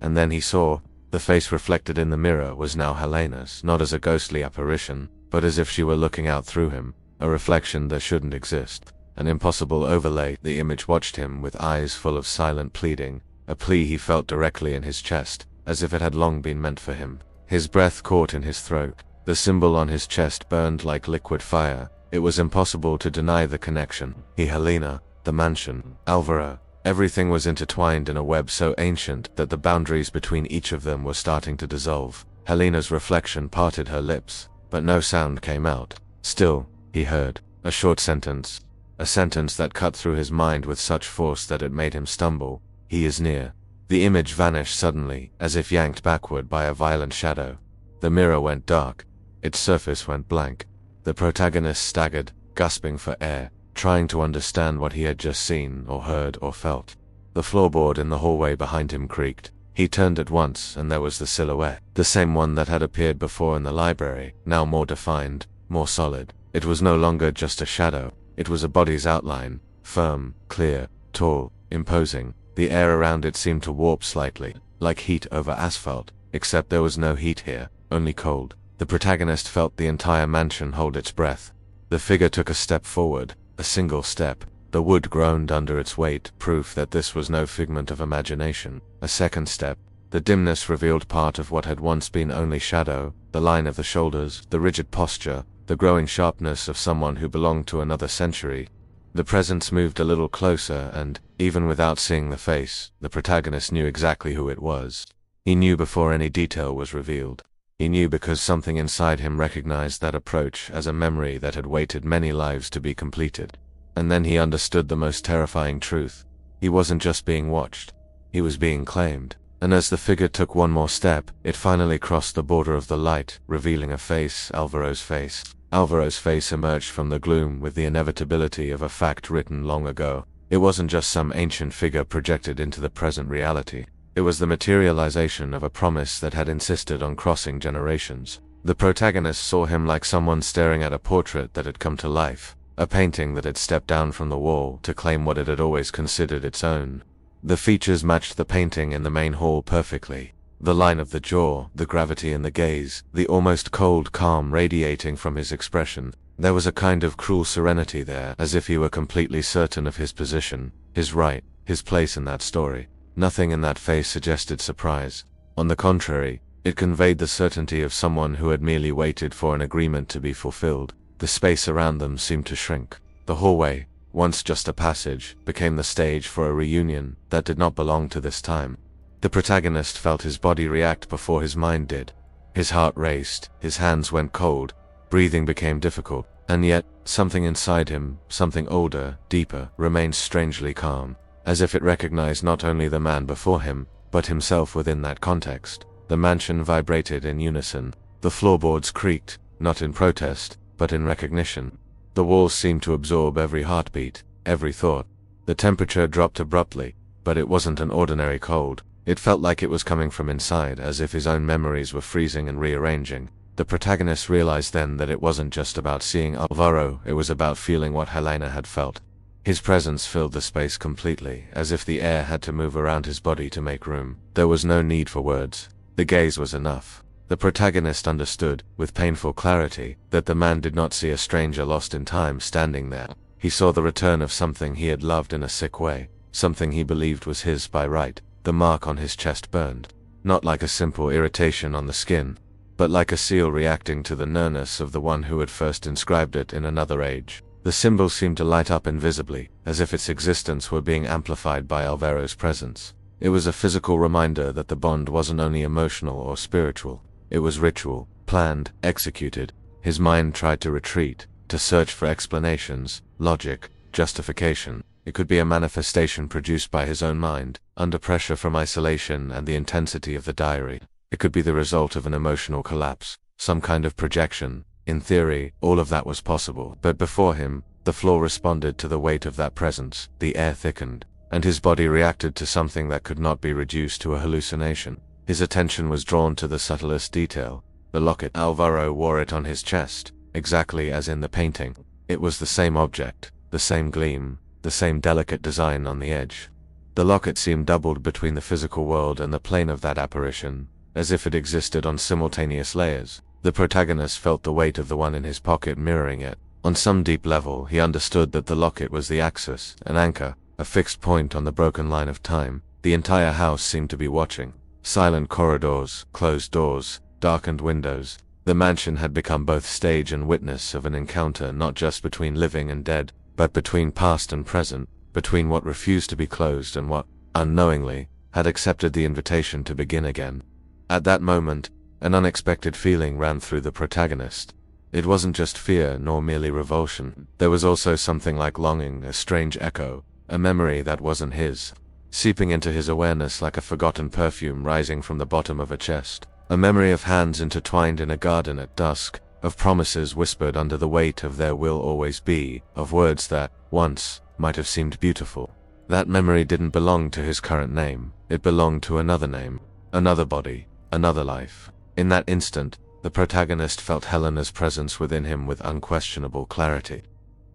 And then he saw, the face reflected in the mirror was now Helena's, not as a ghostly apparition, but as if she were looking out through him, a reflection that shouldn't exist. An impossible overlay. The image watched him with eyes full of silent pleading, a plea he felt directly in his chest, as if it had long been meant for him. His breath caught in his throat. The symbol on his chest burned like liquid fire. It was impossible to deny the connection. He, Helena, the mansion, Alvaro. Everything was intertwined in a web so ancient that the boundaries between each of them were starting to dissolve. Helena's reflection parted her lips, but no sound came out. Still, he heard a short sentence, a sentence that cut through his mind with such force that it made him stumble. He is near. The image vanished suddenly, as if yanked backward by a violent shadow. The mirror went dark. Its surface went blank. The protagonist staggered, gasping for air, trying to understand what he had just seen or heard or felt. The floorboard in the hallway behind him creaked. He turned at once, and there was the silhouette, the same one that had appeared before in the library, now more defined, more solid. It was no longer just a shadow. It was a body's outline, firm, clear, tall, imposing. The air around it seemed to warp slightly, like heat over asphalt, except there was no heat here, only cold. The protagonist felt the entire mansion hold its breath. The figure took a step forward, a single step. The wood groaned under its weight, proof that this was no figment of imagination. A second step. The dimness revealed part of what had once been only shadow, the line of the shoulders, the rigid posture, the growing sharpness of someone who belonged to another century. The presence moved a little closer and, even without seeing the face, the protagonist knew exactly who it was. He knew before any detail was revealed. He knew because something inside him recognized that approach as a memory that had waited many lives to be completed. And then he understood the most terrifying truth. He wasn't just being watched. He was being claimed. And as the figure took one more step, it finally crossed the border of the light, revealing a face, Alvaro's face. Alvaro's face emerged from the gloom with the inevitability of a fact written long ago. It wasn't just some ancient figure projected into the present reality. It was the materialization of a promise that had insisted on crossing generations. The protagonist saw him like someone staring at a portrait that had come to life, a painting that had stepped down from the wall to claim what it had always considered its own. The features matched the painting in the main hall perfectly. The line of the jaw, the gravity in the gaze, the almost cold calm radiating from his expression. There was a kind of cruel serenity there, as if he were completely certain of his position, his right, his place in that story. Nothing in that face suggested surprise. On the contrary, it conveyed the certainty of someone who had merely waited for an agreement to be fulfilled. The space around them seemed to shrink. The hallway, once just a passage, became the stage for a reunion that did not belong to this time. The protagonist felt his body react before his mind did. His heart raced, his hands went cold, breathing became difficult, and yet, something inside him, something older, deeper, remained strangely calm, as if it recognized not only the man before him, but himself within that context. The mansion vibrated in unison. The floorboards creaked, not in protest, but in recognition. The walls seemed to absorb every heartbeat, every thought. The temperature dropped abruptly, but it wasn't an ordinary cold. It felt like it was coming from inside, as if his own memories were freezing and rearranging. The protagonist realized then that it wasn't just about seeing Alvaro, it was about feeling what Helena had felt. His presence filled the space completely, as if the air had to move around his body to make room. There was no need for words. The gaze was enough. The protagonist understood, with painful clarity, that the man did not see a stranger lost in time standing there. He saw the return of something he had loved in a sick way, something he believed was his by right. The mark on his chest burned, not like a simple irritation on the skin, but like a seal reacting to the nearness of the one who had first inscribed it in another age. The symbol seemed to light up invisibly, as if its existence were being amplified by Alvaro's presence. It was a physical reminder that the bond wasn't only emotional or spiritual, it was ritual, planned, executed. His mind tried to retreat, to search for explanations, logic, justification. It could be a manifestation produced by his own mind, under pressure from isolation and the intensity of the diary. It could be the result of an emotional collapse, some kind of projection. In theory, all of that was possible, but before him, the floor responded to the weight of that presence, the air thickened, and his body reacted to something that could not be reduced to a hallucination. His attention was drawn to the subtlest detail. The locket. Alvaro wore it on his chest, exactly as in the painting. It was the same object, the same gleam, the same delicate design on the edge. The locket seemed doubled between the physical world and the plane of that apparition, as if it existed on simultaneous layers. The protagonist felt the weight of the one in his pocket mirroring it. On some deep level, he understood that the locket was the axis, an anchor, a fixed point on the broken line of time. The entire house seemed to be watching. Silent corridors, closed doors, darkened windows. The mansion had become both stage and witness of an encounter not just between living and dead, but between past and present, between what refused to be closed and what, unknowingly, had accepted the invitation to begin again. At that moment, an unexpected feeling ran through the protagonist. It wasn't just fear nor merely revulsion. There was also something like longing, a strange echo, a memory that wasn't his, seeping into his awareness like a forgotten perfume rising from the bottom of a chest. A memory of hands intertwined in a garden at dusk, of promises whispered under the weight of "there will always be," of words that, once, might have seemed beautiful. That memory didn't belong to his current name. It belonged to another name, another body, another life. In that instant, the protagonist felt Helena's presence within him with unquestionable clarity.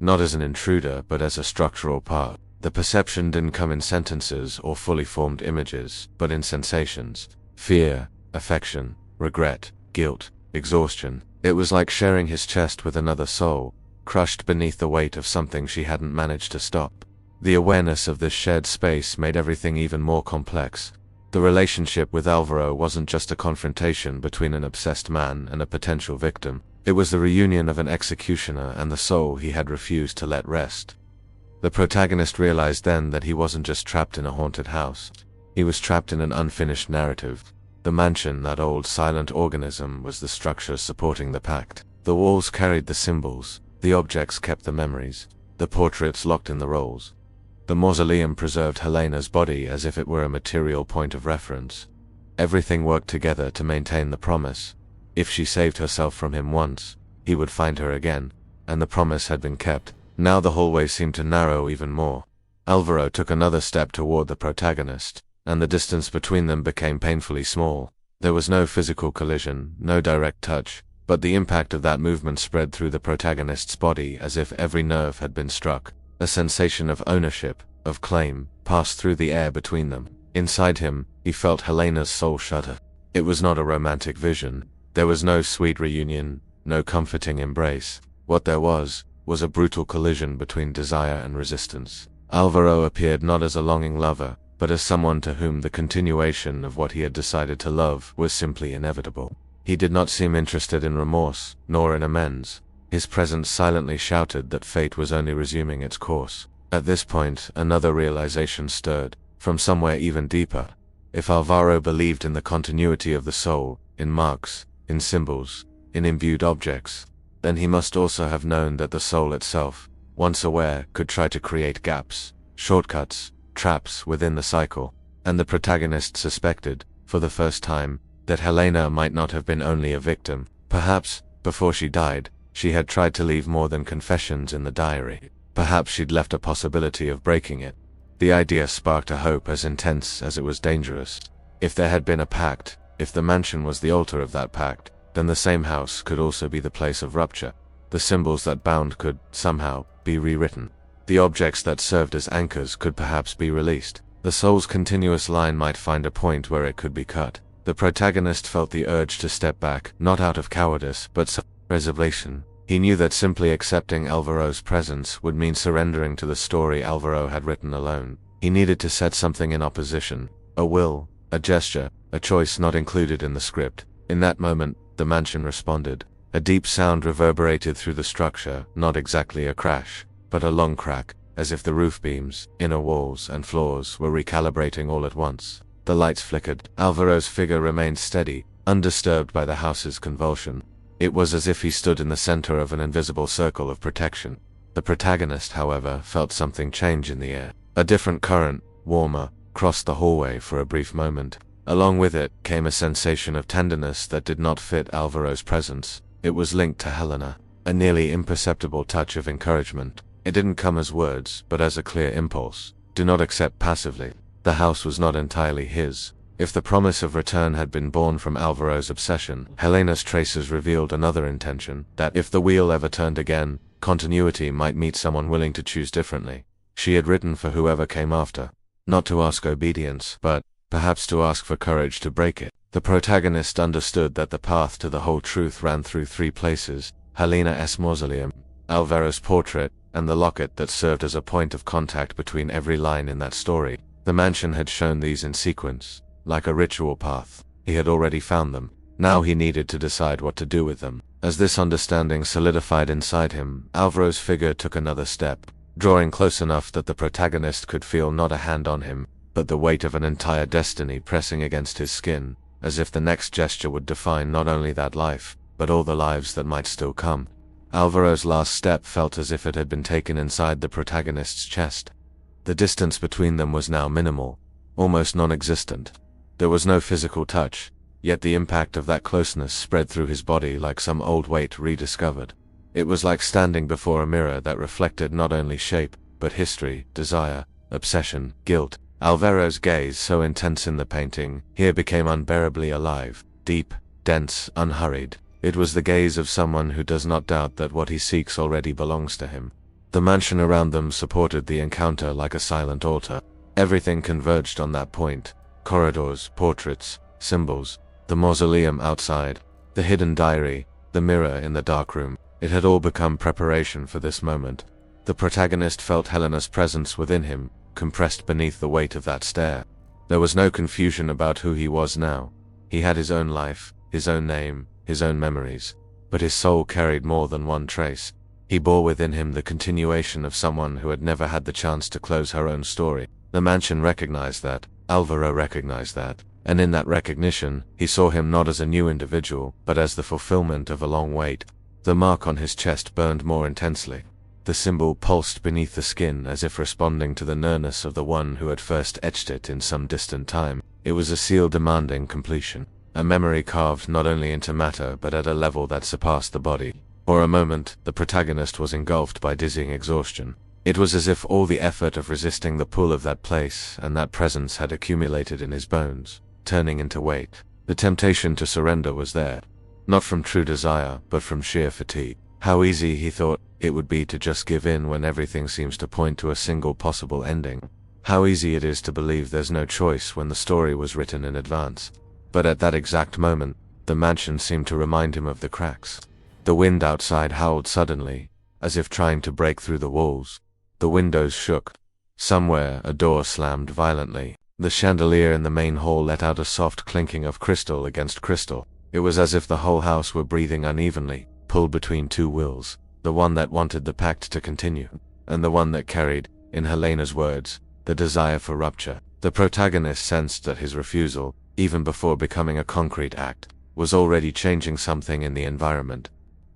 Not as an intruder, but as a structural part. The perception didn't come in sentences or fully formed images, but in sensations. Fear, affection, regret, guilt, exhaustion. It was like sharing his chest with another soul, crushed beneath the weight of something she hadn't managed to stop. The awareness of this shared space made everything even more complex. The relationship with Alvaro wasn't just a confrontation between an obsessed man and a potential victim. It was the reunion of an executioner and the soul he had refused to let rest. The protagonist realized then that he wasn't just trapped in a haunted house. He was trapped in an unfinished narrative. The mansion, that old silent organism, was the structure supporting the pact. The walls carried the symbols, the objects kept the memories, the portraits locked in the rolls. The mausoleum preserved Helena's body as if it were a material point of reference. Everything worked together to maintain the promise. If she saved herself from him once, he would find her again, and the promise had been kept. Now the hallway seemed to narrow even more. Alvaro took another step toward the protagonist, and the distance between them became painfully small. There was no physical collision, no direct touch, but the impact of that movement spread through the protagonist's body as if every nerve had been struck. A sensation of ownership, of claim, passed through the air between them. Inside him, he felt Helena's soul shudder. It was not a romantic vision. There was no sweet reunion, no comforting embrace. What there was a brutal collision between desire and resistance. Alvaro appeared not as a longing lover, but as someone to whom the continuation of what he had decided to love was simply inevitable. He did not seem interested in remorse, nor in amends. His presence silently shouted that fate was only resuming its course. At this point, another realization stirred, from somewhere even deeper. If Alvaro believed in the continuity of the soul, in marks, in symbols, in imbued objects, then he must also have known that the soul itself, once aware, could try to create gaps, shortcuts, traps within the cycle. And the protagonist suspected, for the first time, that Helena might not have been only a victim. Perhaps, before she died, she had tried to leave more than confessions in the diary. Perhaps she'd left a possibility of breaking it. The idea sparked a hope as intense as it was dangerous. If there had been a pact, if the mansion was the altar of that pact, then the same house could also be the place of rupture. The symbols that bound could, somehow, be rewritten. The objects that served as anchors could perhaps be released. The soul's continuous line might find a point where it could be cut. The protagonist felt the urge to step back, not out of cowardice, but self-preservation. He knew that simply accepting Alvaro's presence would mean surrendering to the story Alvaro had written alone. He needed to set something in opposition. A will, a gesture, a choice not included in the script. In that moment, the mansion responded. A deep sound reverberated through the structure, not exactly a crash, but a long crack, as if the roof beams, inner walls, and floors were recalibrating all at once. The lights flickered. Alvaro's figure remained steady, undisturbed by the house's convulsion. It was as if he stood in the center of an invisible circle of protection. The protagonist, however, felt something change in the air. A different current, warmer, crossed the hallway for a brief moment. Along with it came a sensation of tenderness that did not fit Alvaro's presence. It was linked to Helena, a nearly imperceptible touch of encouragement. It didn't come as words, but as a clear impulse. Do not accept passively. The house was not entirely his. If the promise of return had been born from Alvaro's obsession, Helena's traces revealed another intention, that if the wheel ever turned again, continuity might meet someone willing to choose differently. She had written for whoever came after, not to ask obedience, but perhaps to ask for courage to break it. The protagonist understood that the path to the whole truth ran through three places: Helena's mausoleum, Alvaro's portrait, and the locket that served as a point of contact between every line in that story. The mansion had shown these in sequence, like a ritual path. He had already found them. Now he needed to decide what to do with them. As this understanding solidified inside him, Alvaro's figure took another step, drawing close enough that the protagonist could feel not a hand on him, but the weight of an entire destiny pressing against his skin, as if the next gesture would define not only that life, but all the lives that might still come. Alvaro's last step felt as if it had been taken inside the protagonist's chest. The distance between them was now minimal, almost non-existent. There was no physical touch, yet the impact of that closeness spread through his body like some old weight rediscovered. It was like standing before a mirror that reflected not only shape, but history, desire, obsession, guilt. Alvaro's gaze, so intense in the painting, here became unbearably alive, deep, dense, unhurried. It was the gaze of someone who does not doubt that what he seeks already belongs to him. The mansion around them supported the encounter like a silent altar. Everything converged on that point. Corridors, portraits, symbols, the mausoleum outside, the hidden diary, the mirror in the dark room. It had all become preparation for this moment. The protagonist felt Helena's presence within him, compressed beneath the weight of that stare. There was no confusion about who he was now. He had his own life, his own name, his own memories, but his soul carried more than one trace. He bore within him the continuation of someone who had never had the chance to close her own story. The mansion recognized that, Alvaro recognized that, and in that recognition, he saw him not as a new individual, but as the fulfillment of a long wait. The mark on his chest burned more intensely. The symbol pulsed beneath the skin as if responding to the nearness of the one who had first etched it in some distant time. It was a seal demanding completion, a memory carved not only into matter but at a level that surpassed the body. For a moment, the protagonist was engulfed by dizzying exhaustion. It was as if all the effort of resisting the pull of that place and that presence had accumulated in his bones, turning into weight. The temptation to surrender was there, not from true desire, but from sheer fatigue. How easy, he thought, it would be to just give in when everything seems to point to a single possible ending. How easy it is to believe there's no choice when the story was written in advance. But at that exact moment, the mansion seemed to remind him of the cracks. The wind outside howled suddenly, as if trying to break through the walls. The windows shook. Somewhere, a door slammed violently. The chandelier in the main hall let out a soft clinking of crystal against crystal. It was as if the whole house were breathing unevenly, pulled between two wills, the one that wanted the pact to continue, and the one that carried, in Helena's words, the desire for rupture. The protagonist sensed that his refusal, even before becoming a concrete act, was already changing something in the environment.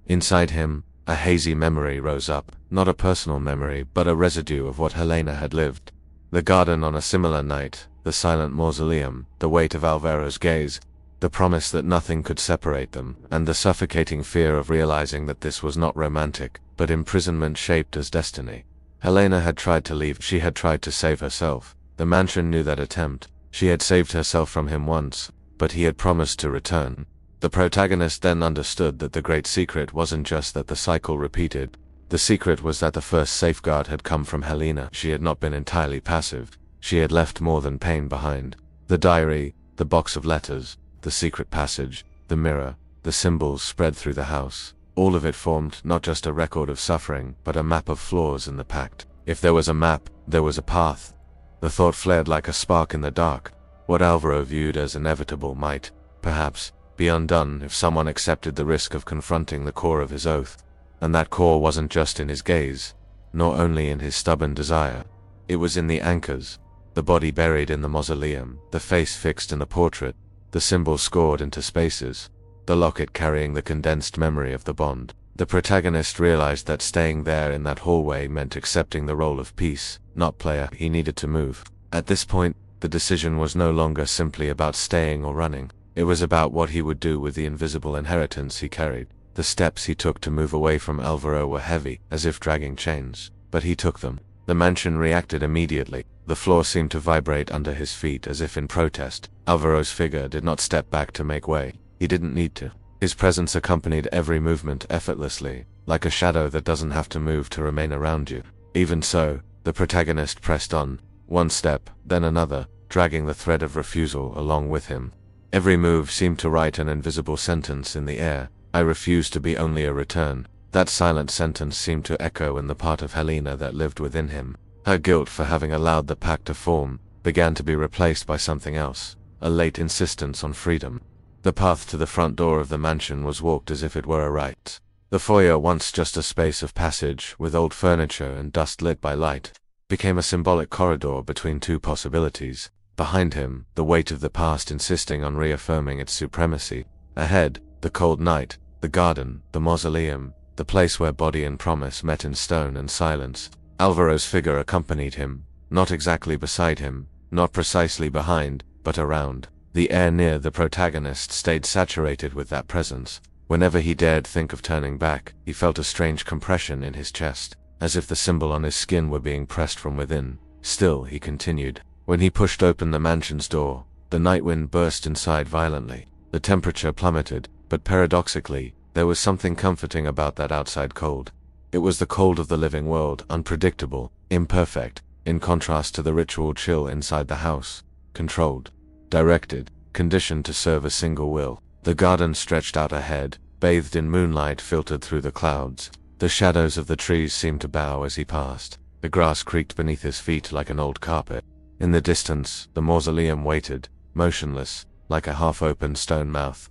Inside him, a hazy memory rose up, not a personal memory, but a residue of what Helena had lived. The garden on a similar night, the silent mausoleum, the weight of Alvaro's gaze, the promise that nothing could separate them, and the suffocating fear of realizing that this was not romantic, but imprisonment shaped as destiny. Helena had tried to leave, she had tried to save herself. The mansion knew that attempt. She had saved herself from him once, but he had promised to return. The protagonist then understood that the great secret wasn't just that the cycle repeated. The secret was that the first safeguard had come from Helena. She had not been entirely passive. She had left more than pain behind. The diary, the box of letters, the secret passage, the mirror, the symbols spread through the house. All of it formed not just a record of suffering, but a map of flaws in the pact. If there was a map, there was a path. The thought flared like a spark in the dark. What Alvaro viewed as inevitable might, perhaps, be undone if someone accepted the risk of confronting the core of his oath. And that core wasn't just in his gaze, nor only in his stubborn desire. It was in the anchors, the body buried in the mausoleum, the face fixed in the portrait, the symbol scored into spaces, the locket carrying the condensed memory of the bond. The protagonist realized that staying there in that hallway meant accepting the role of piece, not player. He needed to move. At this point, the decision was no longer simply about staying or running. It was about what he would do with the invisible inheritance he carried. The steps he took to move away from Alvaro were heavy, as if dragging chains, but he took them. The mansion reacted immediately. The floor seemed to vibrate under his feet as if in protest. Alvaro's figure did not step back to make way. He didn't need to. His presence accompanied every movement effortlessly, like a shadow that doesn't have to move to remain around you. Even so, the protagonist pressed on, one step, then another, dragging the thread of refusal along with him. Every move seemed to write an invisible sentence in the air. I refuse to be only a return. That silent sentence seemed to echo in the part of Helena that lived within him. Her guilt for having allowed the pact to form began to be replaced by something else, a late insistence on freedom. The path to the front door of the mansion was walked as if it were a rite. The foyer, once just a space of passage with old furniture and dust lit by light, became a symbolic corridor between two possibilities. Behind him, the weight of the past insisting on reaffirming its supremacy. Ahead, the cold night, the garden, the mausoleum, the place where body and promise met in stone and silence. Alvaro's figure accompanied him, not exactly beside him, not precisely behind, but around. The air near the protagonist stayed saturated with that presence. Whenever he dared think of turning back, he felt a strange compression in his chest, as if the symbol on his skin were being pressed from within. Still, he continued. When he pushed open the mansion's door, the night wind burst inside violently. The temperature plummeted, but paradoxically, there was something comforting about that outside cold. It was the cold of the living world, unpredictable, imperfect, in contrast to the ritual chill inside the house, controlled, directed, conditioned to serve a single will. The garden stretched out ahead, bathed in moonlight filtered through the clouds. The shadows of the trees seemed to bow as he passed. The grass creaked beneath his feet like an old carpet. In the distance, the mausoleum waited, motionless, like a half-opened stone mouth.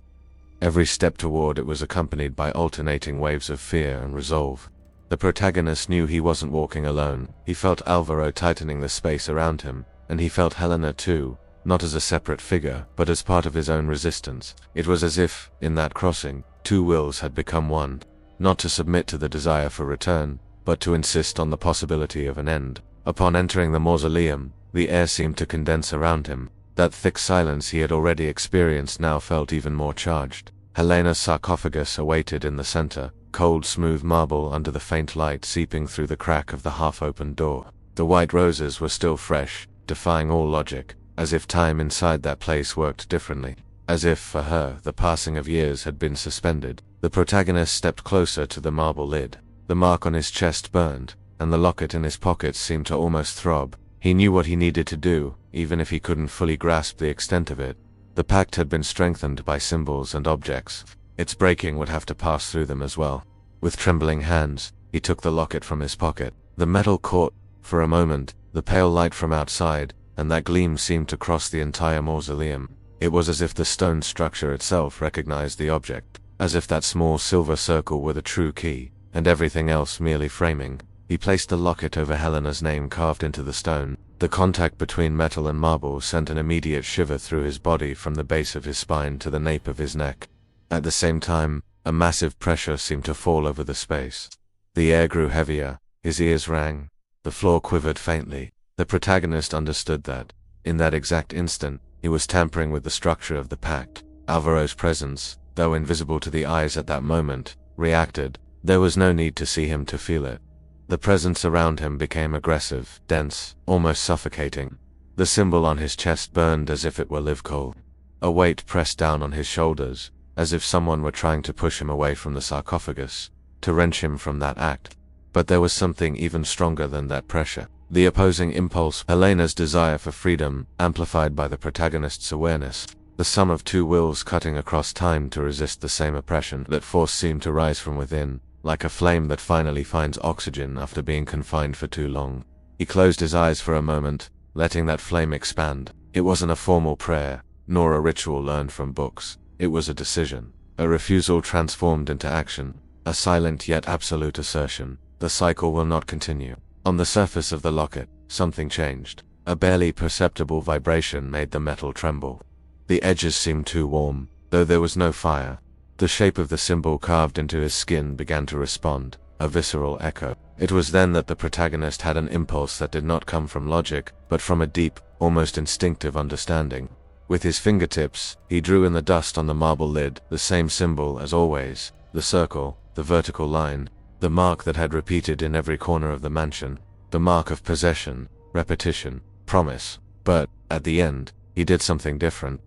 Every step toward it was accompanied by alternating waves of fear and resolve. The protagonist knew he wasn't walking alone. He felt Alvaro tightening the space around him, and he felt Helena too, not as a separate figure, but as part of his own resistance. It was as if, in that crossing, two wills had become one, not to submit to the desire for return, but to insist on the possibility of an end. Upon entering the mausoleum, the air seemed to condense around him. That thick silence he had already experienced now felt even more charged. Helena's sarcophagus awaited in the center, cold smooth marble under the faint light seeping through the crack of the half-opened door. The white roses were still fresh, defying all logic, as if time inside that place worked differently. As if, for her, the passing of years had been suspended. The protagonist stepped closer to the marble lid. The mark on his chest burned, and the locket in his pocket seemed to almost throb. He knew what he needed to do, even if he couldn't fully grasp the extent of it. The pact had been strengthened by symbols and objects. Its breaking would have to pass through them as well. With trembling hands, he took the locket from his pocket. The metal caught, for a moment, the pale light from outside, and that gleam seemed to cross the entire mausoleum. It was as if the stone structure itself recognized the object, as if that small silver circle were the true key, and everything else merely framing. He placed the locket over Helena's name carved into the stone. The contact between metal and marble sent an immediate shiver through his body from the base of his spine to the nape of his neck. At the same time, a massive pressure seemed to fall over the space. The air grew heavier, his ears rang, the floor quivered faintly. The protagonist understood that, in that exact instant, he was tampering with the structure of the pact. Alvaro's presence, though invisible to the eyes at that moment, reacted. There was no need to see him to feel it. The presence around him became aggressive, dense, almost suffocating. The symbol on his chest burned as if it were live coal. A weight pressed down on his shoulders, as if someone were trying to push him away from the sarcophagus, to wrench him from that act. But there was something even stronger than that pressure. The opposing impulse, Helena's desire for freedom, amplified by the protagonist's awareness. The sum of two wills cutting across time to resist the same oppression. That force seemed to rise from within, like a flame that finally finds oxygen after being confined for too long. He closed his eyes for a moment, letting that flame expand. It wasn't a formal prayer, nor a ritual learned from books. It was a decision, a refusal transformed into action, a silent yet absolute assertion. The cycle will not continue. On the surface of the locket, something changed. A barely perceptible vibration made the metal tremble. The edges seemed too warm, though there was no fire. The shape of the symbol carved into his skin began to respond, a visceral echo. It was then that the protagonist had an impulse that did not come from logic, but from a deep, almost instinctive understanding. With his fingertips, he drew in the dust on the marble lid, the same symbol as always, the circle, the vertical line, the mark that had repeated in every corner of the mansion, the mark of possession, repetition, promise. But, at the end, he did something different.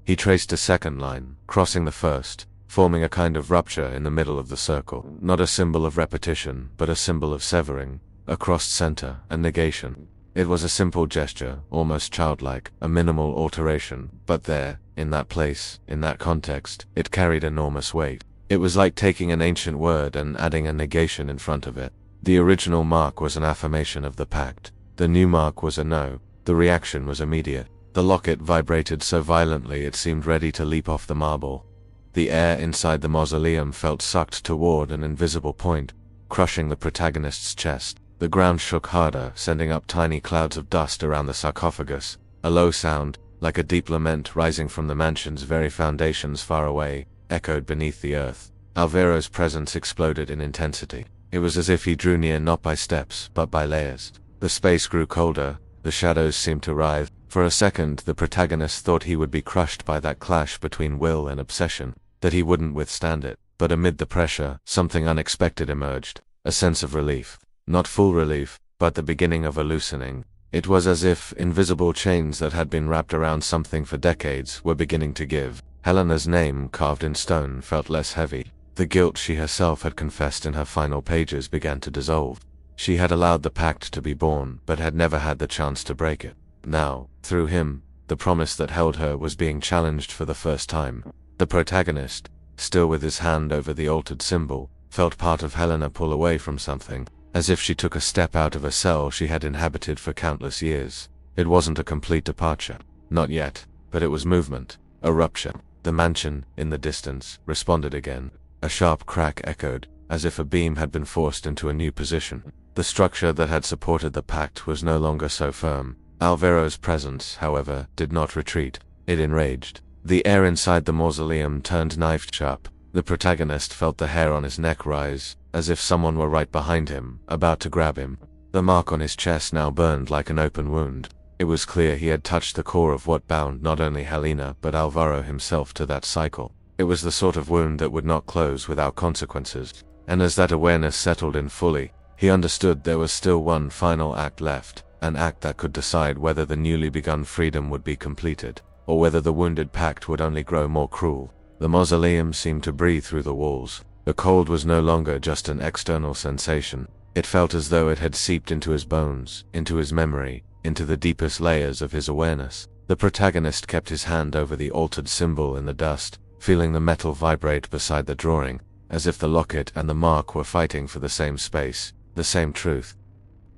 He traced a second line, crossing the first, forming a kind of rupture in the middle of the circle. Not a symbol of repetition, but a symbol of severing, a crossed center, and negation. It was a simple gesture, almost childlike, a minimal alteration, but there, in that place, in that context, it carried enormous weight. It was like taking an ancient word and adding a negation in front of it. The original mark was an affirmation of the pact. The new mark was a no. The reaction was immediate. The locket vibrated so violently it seemed ready to leap off the marble. The air inside the mausoleum felt sucked toward an invisible point, crushing the protagonist's chest. The ground shook harder, sending up tiny clouds of dust around the sarcophagus. A low sound, like a deep lament rising from the mansion's very foundations far away, echoed beneath the earth. Alvaro's presence exploded in intensity. It was as if he drew near not by steps, but by layers. The space grew colder, the shadows seemed to writhe. For a second, the protagonist thought he would be crushed by that clash between will and obsession, that he wouldn't withstand it. But amid the pressure, something unexpected emerged, a sense of relief. Not full relief, but the beginning of a loosening. It was as if invisible chains that had been wrapped around something for decades were beginning to give. Helena's name, carved in stone, felt less heavy. The guilt she herself had confessed in her final pages began to dissolve. She had allowed the pact to be born, but had never had the chance to break it. Now, through him, the promise that held her was being challenged for the first time. The protagonist, still with his hand over the altered symbol, felt part of Helena pull away from something, as if she took a step out of a cell she had inhabited for countless years. It wasn't a complete departure. Not yet, but it was movement, a rupture. The mansion, in the distance, responded again. A sharp crack echoed, as if a beam had been forced into a new position. The structure that had supported the pact was no longer so firm. Alvaro's presence, however, did not retreat. It enraged. The air inside the mausoleum turned knife-sharp. The protagonist felt the hair on his neck rise, as if someone were right behind him, about to grab him. The mark on his chest now burned like an open wound. It was clear he had touched the core of what bound not only Helena but Alvaro himself to that cycle. It was the sort of wound that would not close without consequences. And as that awareness settled in fully, he understood there was still one final act left, an act that could decide whether the newly begun freedom would be completed, or whether the wounded pact would only grow more cruel. The mausoleum seemed to breathe through the walls. The cold was no longer just an external sensation. It felt as though it had seeped into his bones, into his memory, into the deepest layers of his awareness. The protagonist kept his hand over the altered symbol in the dust, feeling the metal vibrate beside the drawing, as if the locket and the mark were fighting for the same space, the same truth.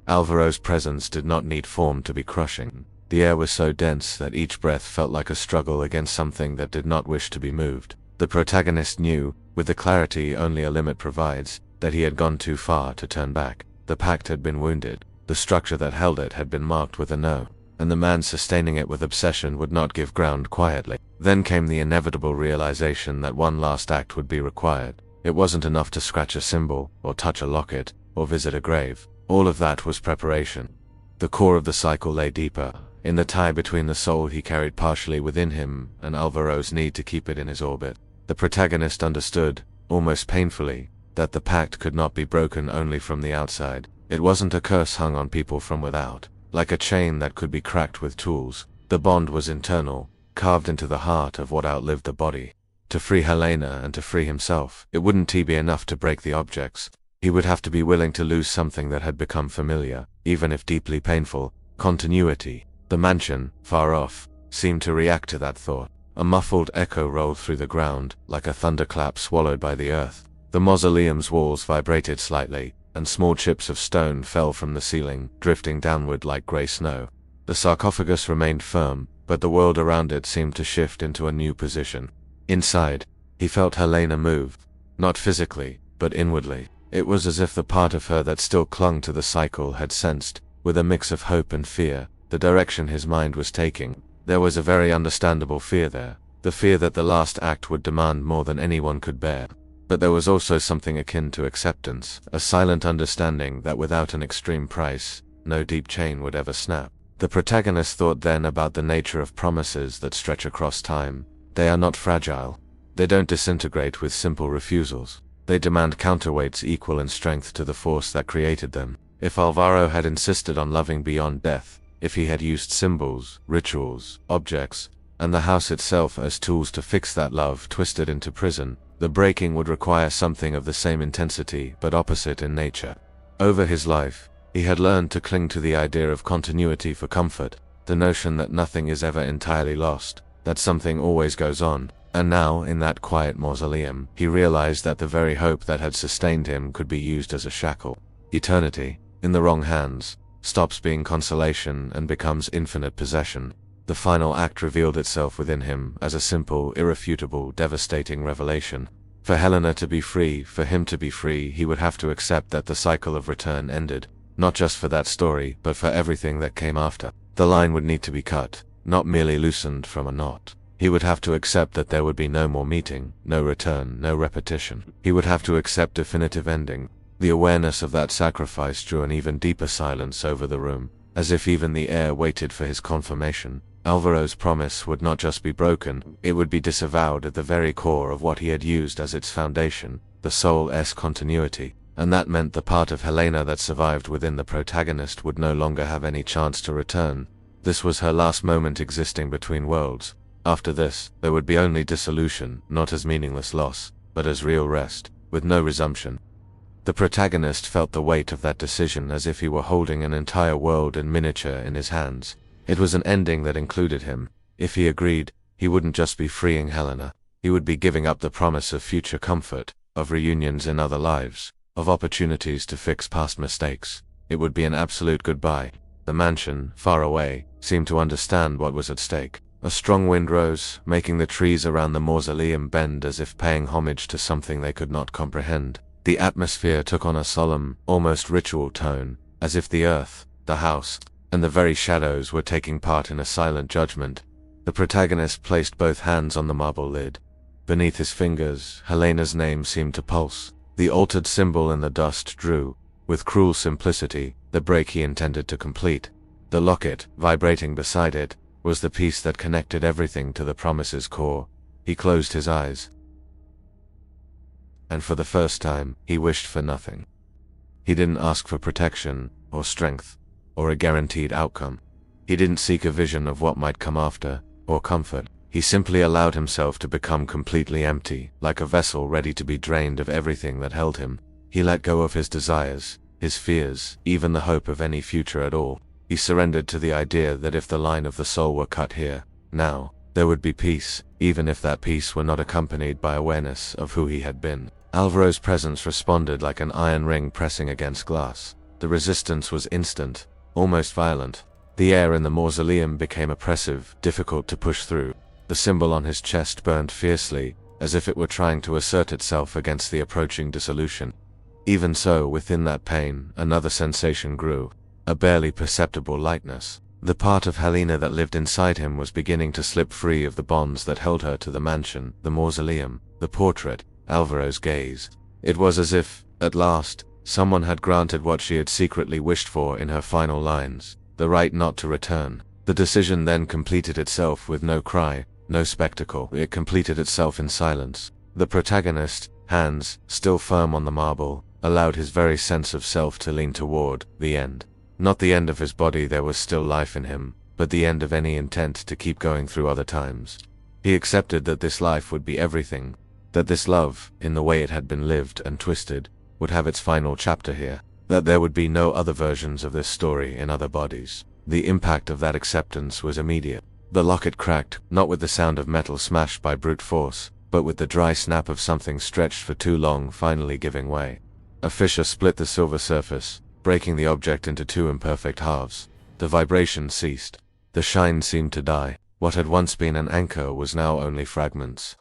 Alvaro's presence did not need form to be crushing. The air was so dense that each breath felt like a struggle against something that did not wish to be moved. The protagonist knew, with the clarity only a limit provides, that he had gone too far to turn back. The pact had been wounded. The structure that held it had been marked with a no, and the man sustaining it with obsession would not give ground quietly. Then came the inevitable realization that one last act would be required. It wasn't enough to scratch a symbol, or touch a locket, or visit a grave. All of that was preparation. The core of the cycle lay deeper, in the tie between the soul he carried partially within him and Alvaro's need to keep it in his orbit. The protagonist understood, almost painfully, that the pact could not be broken only from the outside. It wasn't a curse hung on people from without, like a chain that could be cracked with tools. The bond was internal, carved into the heart of what outlived the body. To free Helena and to free himself, it wouldn't be enough to break the objects. He would have to be willing to lose something that had become familiar, even if deeply painful. Continuity. The mansion, far off, seemed to react to that thought. A muffled echo rolled through the ground, like a thunderclap swallowed by the earth. The mausoleum's walls vibrated slightly, and small chips of stone fell from the ceiling, drifting downward like grey snow. The sarcophagus remained firm, but the world around it seemed to shift into a new position. Inside, he felt Helena move, not physically, but inwardly. It was as if the part of her that still clung to the cycle had sensed, with a mix of hope and fear, the direction his mind was taking. There was a very understandable fear there, the fear that the last act would demand more than anyone could bear. But there was also something akin to acceptance, a silent understanding that without an extreme price, no deep chain would ever snap. The protagonist thought then about the nature of promises that stretch across time. They are not fragile. They don't disintegrate with simple refusals. They demand counterweights equal in strength to the force that created them. If Alvaro had insisted on loving beyond death, if he had used symbols, rituals, objects, and the house itself as tools to fix that love twisted into prison, the breaking would require something of the same intensity but opposite in nature. Over his life, he had learned to cling to the idea of continuity for comfort, the notion that nothing is ever entirely lost, that something always goes on. And now, in that quiet mausoleum, he realized that the very hope that had sustained him could be used as a shackle. Eternity, in the wrong hands, stops being consolation and becomes infinite possession. The final act revealed itself within him as a simple, irrefutable, devastating revelation. For Helena to be free, for him to be free, he would have to accept that the cycle of return ended. Not just for that story, but for everything that came after. The line would need to be cut, not merely loosened from a knot. He would have to accept that there would be no more meeting, no return, no repetition. He would have to accept definitive ending. The awareness of that sacrifice drew an even deeper silence over the room, as if even the air waited for his confirmation. Alvaro's promise would not just be broken, it would be disavowed at the very core of what he had used as its foundation, the soul's continuity. And that meant the part of Helena that survived within the protagonist would no longer have any chance to return. This was her last moment existing between worlds. After this, there would be only dissolution, not as meaningless loss, but as real rest, with no resumption. The protagonist felt the weight of that decision as if he were holding an entire world in miniature in his hands. It was an ending that included him. If he agreed, he wouldn't just be freeing Helena. He would be giving up the promise of future comfort, of reunions in other lives, of opportunities to fix past mistakes. It would be an absolute goodbye. The mansion, far away, seemed to understand what was at stake. A strong wind rose, making the trees around the mausoleum bend as if paying homage to something they could not comprehend. The atmosphere took on a solemn, almost ritual tone, as if the earth, the house, and the very shadows were taking part in a silent judgment. The protagonist placed both hands on the marble lid. Beneath his fingers, Helena's name seemed to pulse. The altered symbol in the dust drew, with cruel simplicity, the break he intended to complete. The locket, vibrating beside it, was the piece that connected everything to the promise's core. He closed his eyes, and for the first time, he wished for nothing. He didn't ask for protection, or strength, or a guaranteed outcome. He didn't seek a vision of what might come after, or comfort. He simply allowed himself to become completely empty, like a vessel ready to be drained of everything that held him. He let go of his desires, his fears, even the hope of any future at all. He surrendered to the idea that if the line of the soul were cut here, now, there would be peace, even if that peace were not accompanied by awareness of who he had been. Alvaro's presence responded like an iron ring pressing against glass. The resistance was instant, almost violent. The air in the mausoleum became oppressive, difficult to push through. The symbol on his chest burned fiercely, as if it were trying to assert itself against the approaching dissolution. Even so, within that pain, another sensation grew, a barely perceptible lightness. The part of Helena that lived inside him was beginning to slip free of the bonds that held her to the mansion, the mausoleum, the portrait, Alvaro's gaze. It was as if, at last, someone had granted what she had secretly wished for in her final lines, the right not to return. The decision then completed itself with no cry, no spectacle. It completed itself in silence. The protagonist, hands still firm on the marble, allowed his very sense of self to lean toward the end. Not the end of his body, there was still life in him, but the end of any intent to keep going through other times. He accepted that this life would be everything, that this love, in the way it had been lived and twisted, would have its final chapter here, that there would be no other versions of this story in other bodies. The impact of that acceptance was immediate. The locket cracked, not with the sound of metal smashed by brute force, but with the dry snap of something stretched for too long finally giving way. A fissure split the silver surface, breaking the object into two imperfect halves. The vibration ceased. The shine seemed to die. What had once been an anchor was now only fragments.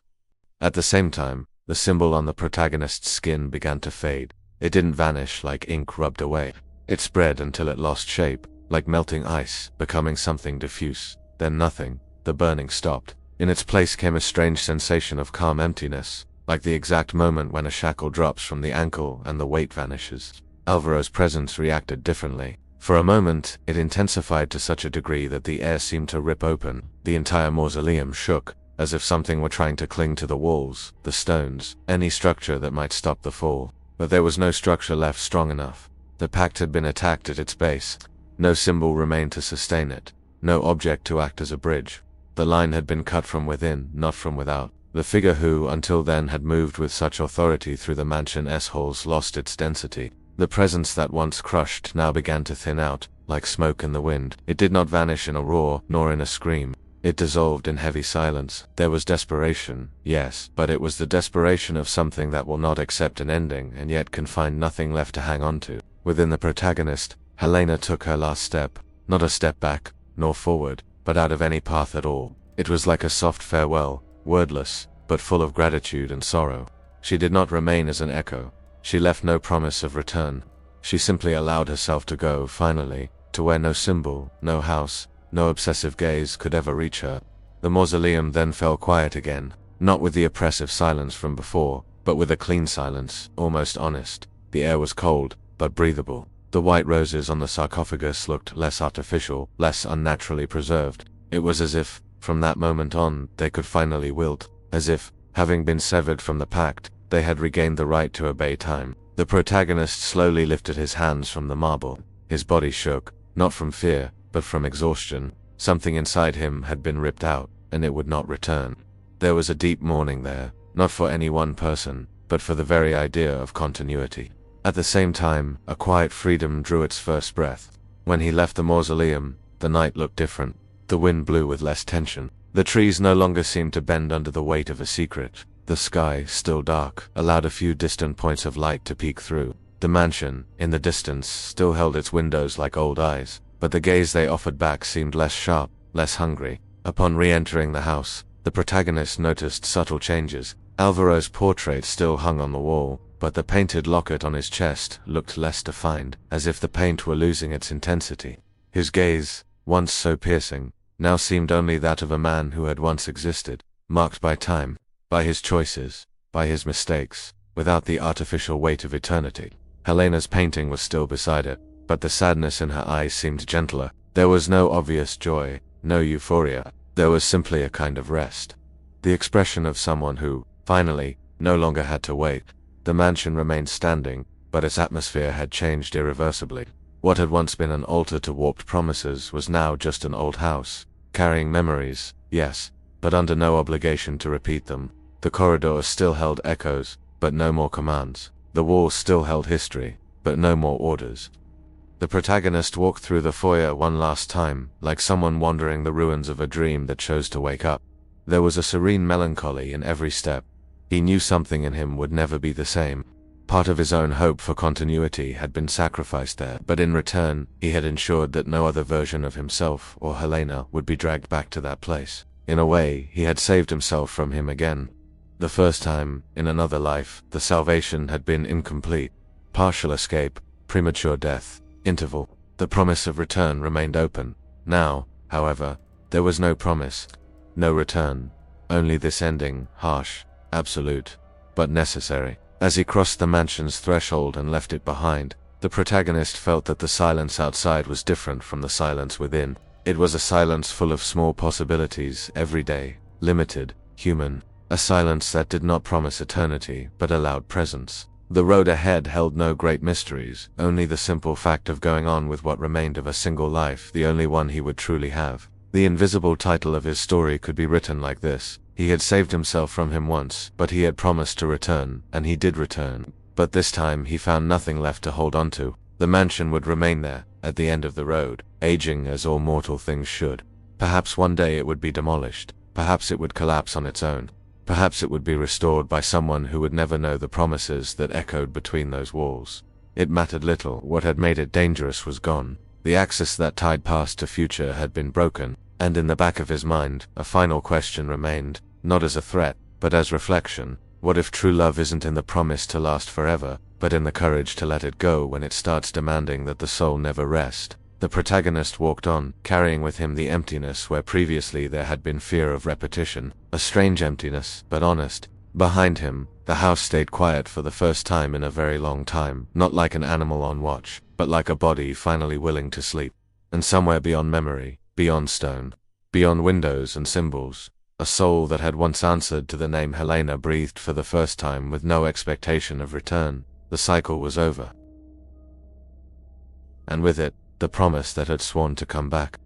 At the same time, the symbol on the protagonist's skin began to fade. It didn't vanish like ink rubbed away. It spread until it lost shape, like melting ice, becoming something diffuse. Then nothing. The burning stopped. In its place came a strange sensation of calm emptiness, like the exact moment when a shackle drops from the ankle and the weight vanishes. Alvaro's presence reacted differently. For a moment, it intensified to such a degree that the air seemed to rip open. The entire mausoleum shook, as if something were trying to cling to the walls, the stones, any structure that might stop the fall. But there was no structure left strong enough. The pact had been attacked at its base. No symbol remained to sustain it, no object to act as a bridge. The line had been cut from within, not from without. The figure who, until then, had moved with such authority through the mansion's halls lost its density. The presence that once crushed now began to thin out, like smoke in the wind. It did not vanish in a roar, nor in a scream. It dissolved in heavy silence. There was desperation, yes, but it was the desperation of something that will not accept an ending and yet can find nothing left to hang on to. Within the protagonist, Helena took her last step, not a step back, nor forward, but out of any path at all. It was like a soft farewell, wordless, but full of gratitude and sorrow. She did not remain as an echo. She left no promise of return. She simply allowed herself to go, finally, to where no symbol, no house, no obsessive gaze could ever reach her. The mausoleum then fell quiet again, not with the oppressive silence from before, but with a clean silence, almost honest. The air was cold, but breathable. The white roses on the sarcophagus looked less artificial, less unnaturally preserved. It was as if, from that moment on, they could finally wilt, as if, having been severed from the pact, they had regained the right to obey time. The protagonist slowly lifted his hands from the marble. His body shook, not from fear, but from exhaustion. Something inside him had been ripped out, and it would not return. There was a deep mourning there, not for any one person, but for the very idea of continuity. At the same time, a quiet freedom drew its first breath. When he left the mausoleum, the night looked different. The wind blew with less tension. The trees no longer seemed to bend under the weight of a secret. The sky, still dark, allowed a few distant points of light to peek through. The mansion, in the distance, still held its windows like old eyes, but the gaze they offered back seemed less sharp, less hungry. Upon re-entering the house, the protagonist noticed subtle changes. Alvaro's portrait still hung on the wall, but the painted locket on his chest looked less defined, as if the paint were losing its intensity. His gaze, once so piercing, now seemed only that of a man who had once existed, marked by time, by his choices, by his mistakes, without the artificial weight of eternity. Helena's painting was still beside it, but the sadness in her eyes seemed gentler. There was no obvious joy, no euphoria. There was simply a kind of rest. The expression of someone who, finally, no longer had to wait. The mansion remained standing, but its atmosphere had changed irreversibly. What had once been an altar to warped promises was now just an old house, carrying memories, yes, but under no obligation to repeat them. The corridors still held echoes, but no more commands. The walls still held history, but no more orders. The protagonist walked through the foyer one last time, like someone wandering the ruins of a dream that chose to wake up. There was a serene melancholy in every step. He knew something in him would never be the same. Part of his own hope for continuity had been sacrificed there, but in return, he had ensured that no other version of himself or Helena would be dragged back to that place. In a way, he had saved himself from him again. The first time, in another life, the salvation had been incomplete. Partial escape, premature death, interval. The promise of return remained open. Now, however, there was no promise, no return. Only this ending, harsh, absolute, but necessary. As he crossed the mansion's threshold and left it behind, the protagonist felt that the silence outside was different from the silence within. It was a silence full of small possibilities, everyday, limited, human. A silence that did not promise eternity, but allowed presence. The road ahead held no great mysteries, only the simple fact of going on with what remained of a single life, the only one he would truly have. The invisible title of his story could be written like this. He had saved himself from him once, but he had promised to return, and he did return. But this time he found nothing left to hold on to. The mansion would remain there, at the end of the road, aging as all mortal things should. Perhaps one day it would be demolished. Perhaps it would collapse on its own. Perhaps it would be restored by someone who would never know the promises that echoed between those walls. It mattered little. What had made it dangerous was gone. The axis that tied past to future had been broken, and in the back of his mind, a final question remained, not as a threat, but as reflection. What if true love isn't in the promise to last forever, but in the courage to let it go when it starts demanding that the soul never rest? The protagonist walked on, carrying with him the emptiness where previously there had been fear of repetition. A strange emptiness, but honest. Behind him, the house stayed quiet for the first time in a very long time, not like an animal on watch, but like a body finally willing to sleep. And somewhere beyond memory, beyond stone, beyond windows and symbols, a soul that had once answered to the name Helena breathed for the first time with no expectation of return. The cycle was over. And with it, the promise that had sworn to come back.